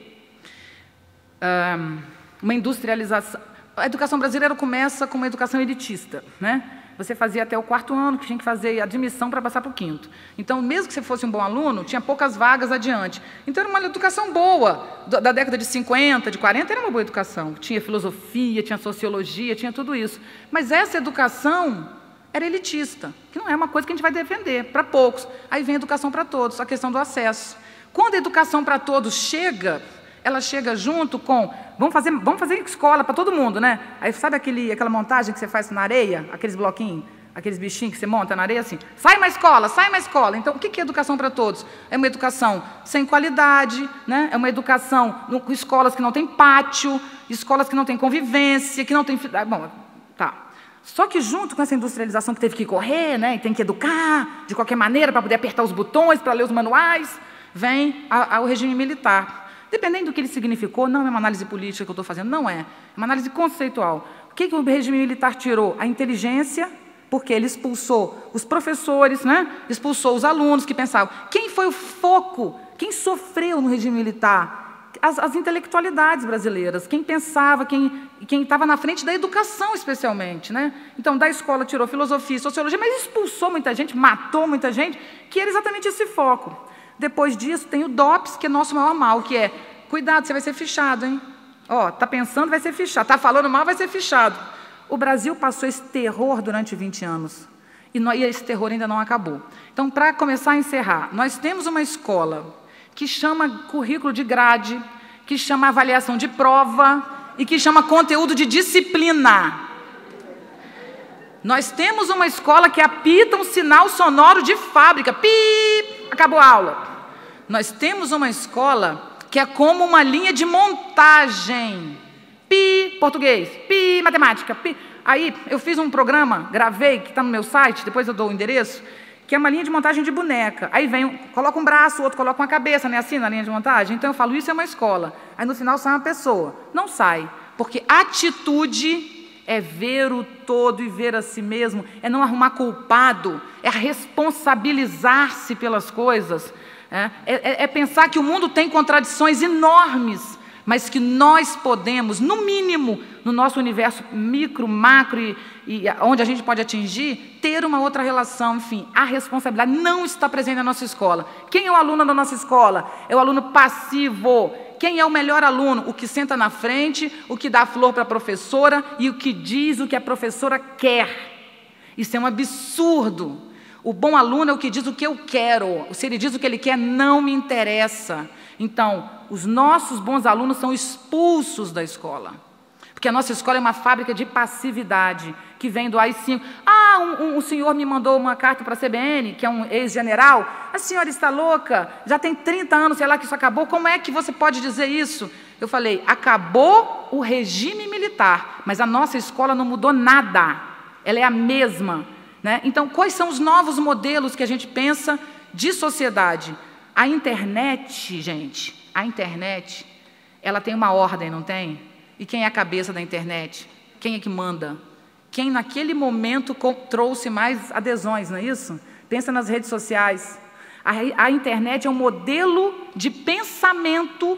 uma industrialização. A educação brasileira começa com uma educação elitista, né? Você fazia até o 4º ano, que tinha que fazer admissão para passar para o 5º. Então, mesmo que você fosse um bom aluno, tinha poucas vagas adiante. Então, era uma educação boa. Da década de 50, de 40, era uma boa educação. Tinha filosofia, tinha sociologia, tinha tudo isso. Mas essa educação era elitista, que não é uma coisa que a gente vai defender, para poucos. Aí vem a educação para todos, a questão do acesso. Quando a educação para todos chega, ela chega junto com, vamos fazer escola para todo mundo, né? Aí sabe aquela montagem que você faz na areia, aqueles bloquinhos, aqueles bichinhos que você monta na areia assim, sai uma escola, sai uma escola. Então, o que é educação para todos? É uma educação sem qualidade, né? É uma educação com escolas que não tem pátio, escolas que não tem convivência, que não tem... Bom, tá. Só que junto com essa industrialização que teve que correr, né? E tem que educar de qualquer maneira para poder apertar os botões, para ler os manuais, vem ao regime militar. Dependendo do que ele significou, não é uma análise política que eu estou fazendo, não é. É uma análise conceitual. O que o regime militar tirou? A inteligência, porque ele expulsou os professores, né? Expulsou os alunos que pensavam. Quem foi o foco? Quem sofreu no regime militar? As intelectualidades brasileiras, quem pensava, quem estava na frente da educação, especialmente, né? Então, da escola tirou filosofia e sociologia, mas expulsou muita gente, matou muita gente, que era exatamente esse foco. Depois disso, tem o DOPS, que é nosso maior mal, que é, cuidado, você vai ser fichado, hein? Ó, tá pensando, vai ser fichado, tá falando mal, vai ser fichado. O Brasil passou esse terror durante 20 anos, e esse terror ainda não acabou. Então, para começar a encerrar, nós temos uma escola que chama currículo de grade, que chama avaliação de prova e que chama conteúdo de disciplina. Nós temos uma escola que apita um sinal sonoro de fábrica. Pi, acabou a aula. Nós temos uma escola que é como uma linha de montagem. Pi, português. Pi, matemática. Pi. Aí eu fiz um programa, gravei, que está no meu site, depois eu dou o endereço, que é uma linha de montagem de boneca. Aí vem, coloca um braço, o outro coloca uma cabeça, né, assim, na linha de montagem. Então eu falo, isso é uma escola. Aí no final sai uma pessoa. Não sai, porque atitude é ver o todo e ver a si mesmo, é não arrumar culpado, é responsabilizar-se pelas coisas, é pensar que o mundo tem contradições enormes, mas que nós podemos, no mínimo, no nosso universo micro, macro e onde a gente pode atingir, ter uma outra relação. Enfim, a responsabilidade não está presente na nossa escola. Quem é o aluno da nossa escola? É o aluno passivo. Quem é o melhor aluno? O que senta na frente, o que dá flor para a professora e o que diz o que a professora quer. Isso é um absurdo. O bom aluno é o que diz o que eu quero. Se ele diz o que ele quer, não me interessa. Então, os nossos bons alunos são expulsos da escola. Porque a nossa escola é uma fábrica de passividade, que vem do AI-5. Um senhor me mandou uma carta para a CBN, que é um ex-general. A senhora está louca? Já tem 30 anos, sei lá, que isso acabou. Como é que você pode dizer isso? Eu falei, acabou o regime militar, mas a nossa escola não mudou nada. Ela é a mesma, né? Então, quais são os novos modelos que a gente pensa de sociedade? A internet, gente, a internet, ela tem uma ordem, não tem? E quem é a cabeça da internet? Quem é que manda? Quem naquele momento trouxe mais adesões, não é isso? Pensa nas redes sociais. A internet é um modelo de pensamento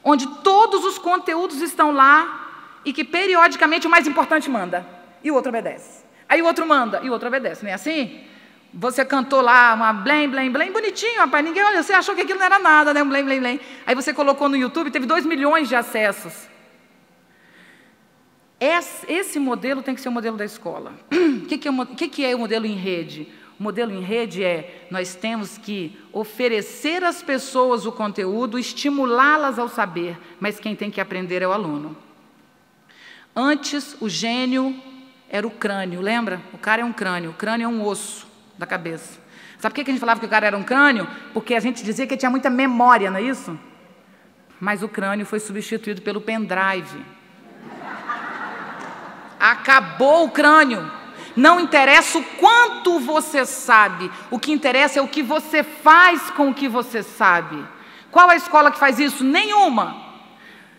onde todos os conteúdos estão lá e que periodicamente o mais importante manda e o outro obedece. Aí o outro manda e o outro obedece, não é assim? Você cantou lá uma blém, blém, blém, bonitinho, rapaz, ninguém olha, você achou que aquilo não era nada, né? Um blém, blém, blém. Aí você colocou no YouTube, teve 2 milhões de acessos. Esse modelo tem que ser o modelo da escola. O que é o modelo em rede? O modelo em rede é, nós temos que oferecer às pessoas o conteúdo, estimulá-las ao saber, mas quem tem que aprender é o aluno. Antes, o gênio era o crânio, lembra? O cara é um crânio, o crânio é um osso da cabeça. Sabe por que a gente falava que o cara era um crânio? Porque a gente dizia que ele tinha muita memória, não é isso? Mas o crânio foi substituído pelo pendrive. Acabou o crânio. Não interessa o quanto você sabe, o que interessa é o que você faz com o que você sabe. Qual é a escola que faz isso? Nenhuma.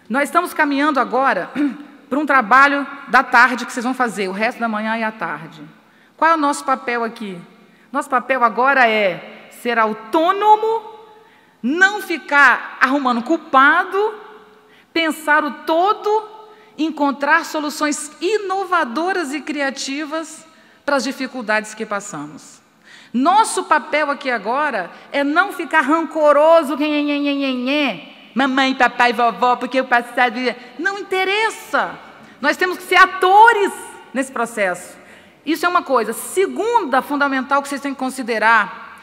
Nós estamos caminhando agora para um trabalho da tarde que vocês vão fazer, o resto da manhã e à tarde. Qual é o nosso papel aqui? Nosso papel agora é ser autônomo, não ficar arrumando culpado, pensar o todo, encontrar soluções inovadoras e criativas para as dificuldades que passamos. Nosso papel aqui agora é não ficar rancoroso, mamãe, papai, vovó, porque o passado... Não interessa. Nós temos que ser atores nesse processo. Isso é uma coisa. Segunda, fundamental, que vocês têm que considerar,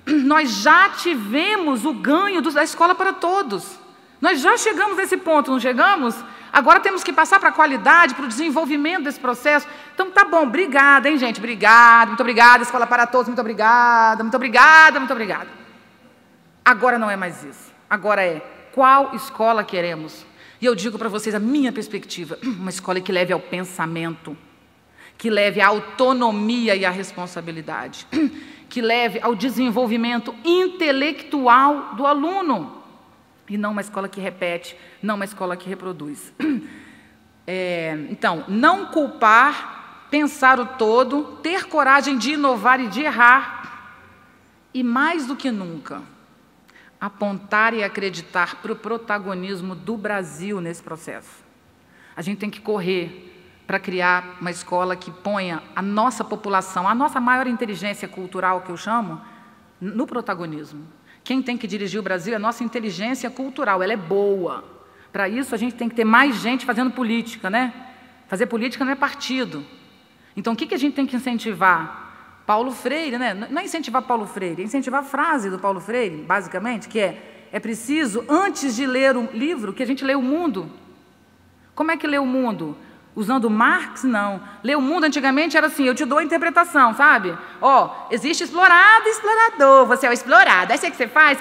nós já tivemos o ganho da escola para todos. Nós já chegamos nesse ponto, não chegamos? Agora temos que passar para a qualidade, para o desenvolvimento desse processo. Então, tá bom, obrigada, hein, gente? Obrigada, muito obrigada, escola para todos, muito obrigada, muito obrigada, muito obrigada. Agora não é mais isso. Agora é, qual escola queremos? E eu digo para vocês a minha perspectiva, uma escola que leve ao pensamento, que leve à autonomia e à responsabilidade. que leve ao desenvolvimento intelectual do aluno, e não uma escola que repete, não uma escola que reproduz. Então, não culpar, pensar o todo, ter coragem de inovar e de errar, e mais do que nunca, apontar e acreditar para o protagonismo do Brasil nesse processo. A gente tem que correr para criar uma escola que ponha a nossa população, a nossa maior inteligência cultural, que eu chamo, no protagonismo. Quem tem que dirigir o Brasil é a nossa inteligência cultural, ela é boa. Para isso, a gente tem que ter mais gente fazendo política, né? Fazer política não é partido. Então, o que a gente tem que incentivar? Paulo Freire, né? Não é incentivar Paulo Freire, é incentivar a frase do Paulo Freire, basicamente, que é preciso, antes de ler o livro, que a gente lê o mundo. Como é que lê o mundo? Usando Marx? Não. Ler o mundo antigamente era assim, eu te dou a interpretação, sabe? Ó, existe explorado e explorador, você é o explorado, aí o que você faz?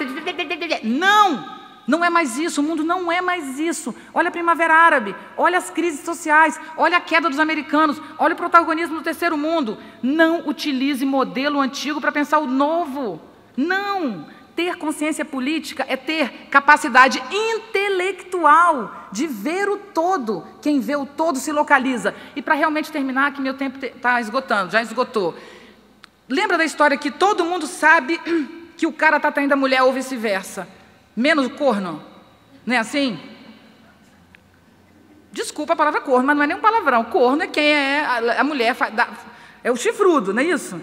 Não! Não é mais isso, o mundo não é mais isso. Olha a Primavera Árabe, olha as crises sociais, olha a queda dos americanos, olha o protagonismo do terceiro mundo. Não utilize modelo antigo para pensar o novo. Não! Ter consciência política é ter capacidade intelectual de ver o todo. Quem vê o todo se localiza. E para realmente terminar, que meu tempo está esgotando, já esgotou. Lembra da história que todo mundo sabe que o cara está traindo a mulher ou vice-versa? Menos o corno. Não é assim? Desculpa a palavra corno, mas não é nem um palavrão. Corno é quem é a mulher, é o chifrudo, não é isso?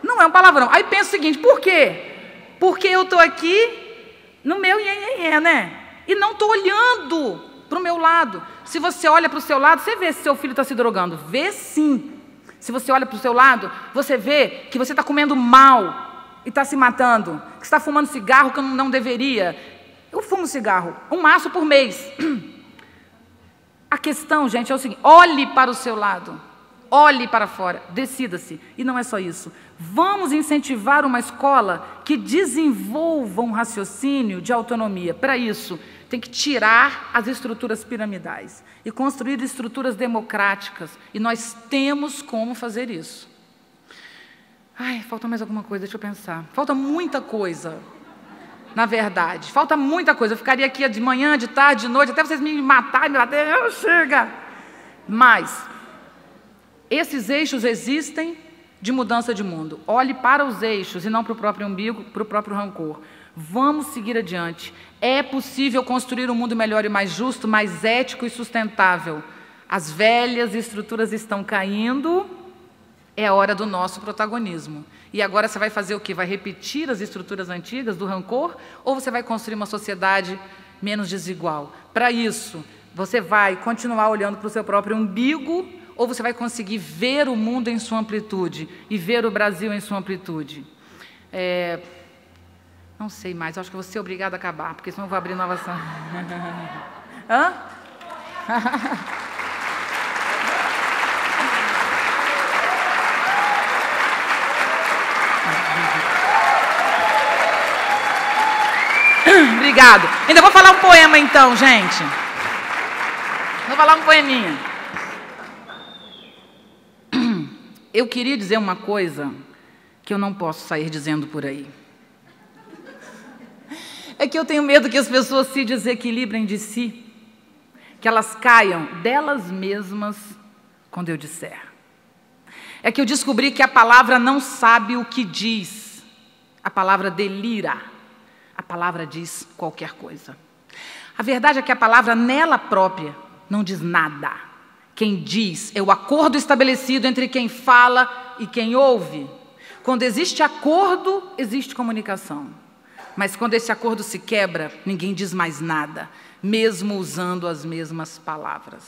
Não é um palavrão. Aí pensa o seguinte, por quê? Porque eu estou aqui no meu iê, né? E não estou olhando para o meu lado. Se você olha para o seu lado, você vê se seu filho está se drogando. Vê sim. Se você olha para o seu lado, você vê que você está comendo mal e está se matando. Que está fumando cigarro que não deveria. Eu fumo cigarro, um maço por mês. A questão, gente, é o seguinte, olhe para o seu lado. Olhe para fora, decida-se. E não é só isso. Vamos incentivar uma escola que desenvolva um raciocínio de autonomia. Para isso, tem que tirar as estruturas piramidais e construir estruturas democráticas. E nós temos como fazer isso. Ai, falta mais alguma coisa, deixa eu pensar. Falta muita coisa, na verdade. Falta muita coisa. Eu ficaria aqui de manhã, de tarde, de noite, até vocês me matarem, me baterem, chega. Mas esses eixos existem de mudança de mundo. Olhe para os eixos e não para o próprio umbigo, para o próprio rancor. Vamos seguir adiante. É possível construir um mundo melhor e mais justo, mais ético e sustentável. As velhas estruturas estão caindo, é a hora do nosso protagonismo. E agora você vai fazer o quê? Vai repetir as estruturas antigas do rancor ou você vai construir uma sociedade menos desigual? Para isso, você vai continuar olhando para o seu próprio umbigo ou você vai conseguir ver o mundo em sua amplitude e ver o Brasil em sua amplitude? Não sei mais, acho que vou ser obrigada a acabar, porque senão eu vou abrir inovação. Hã? Obrigado. Ainda vou falar um poema então, gente. Vou falar um poeminha. Eu queria dizer uma coisa que eu não posso sair dizendo por aí. É que eu tenho medo que as pessoas se desequilibrem de si, que elas caiam delas mesmas quando eu disser. É que eu descobri que a palavra não sabe o que diz, a palavra delira, a palavra diz qualquer coisa. A verdade é que a palavra nela própria não diz nada. Quem diz é o acordo estabelecido entre quem fala e quem ouve. Quando existe acordo, existe comunicação. Mas quando esse acordo se quebra, ninguém diz mais nada, mesmo usando as mesmas palavras.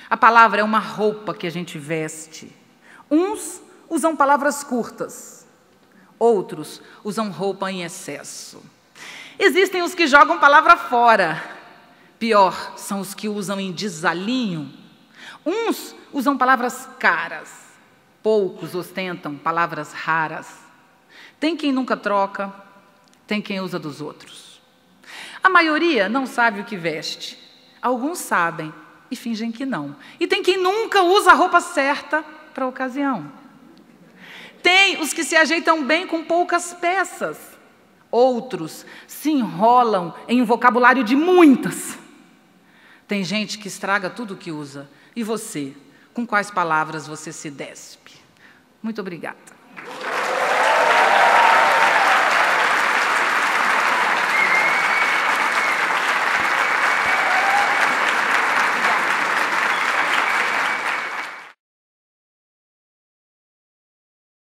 A palavra é uma roupa que a gente veste. Uns usam palavras curtas, outros usam roupa em excesso. Existem os que jogam palavra fora. Pior, são os que usam em desalinho. Uns usam palavras caras, poucos ostentam palavras raras. Tem quem nunca troca, tem quem usa dos outros. A maioria não sabe o que veste. Alguns sabem e fingem que não. E tem quem nunca usa a roupa certa para a ocasião. Tem os que se ajeitam bem com poucas peças. Outros se enrolam em um vocabulário de muitas. Tem gente que estraga tudo o que usa. E você? Com quais palavras você se despe? Muito obrigada.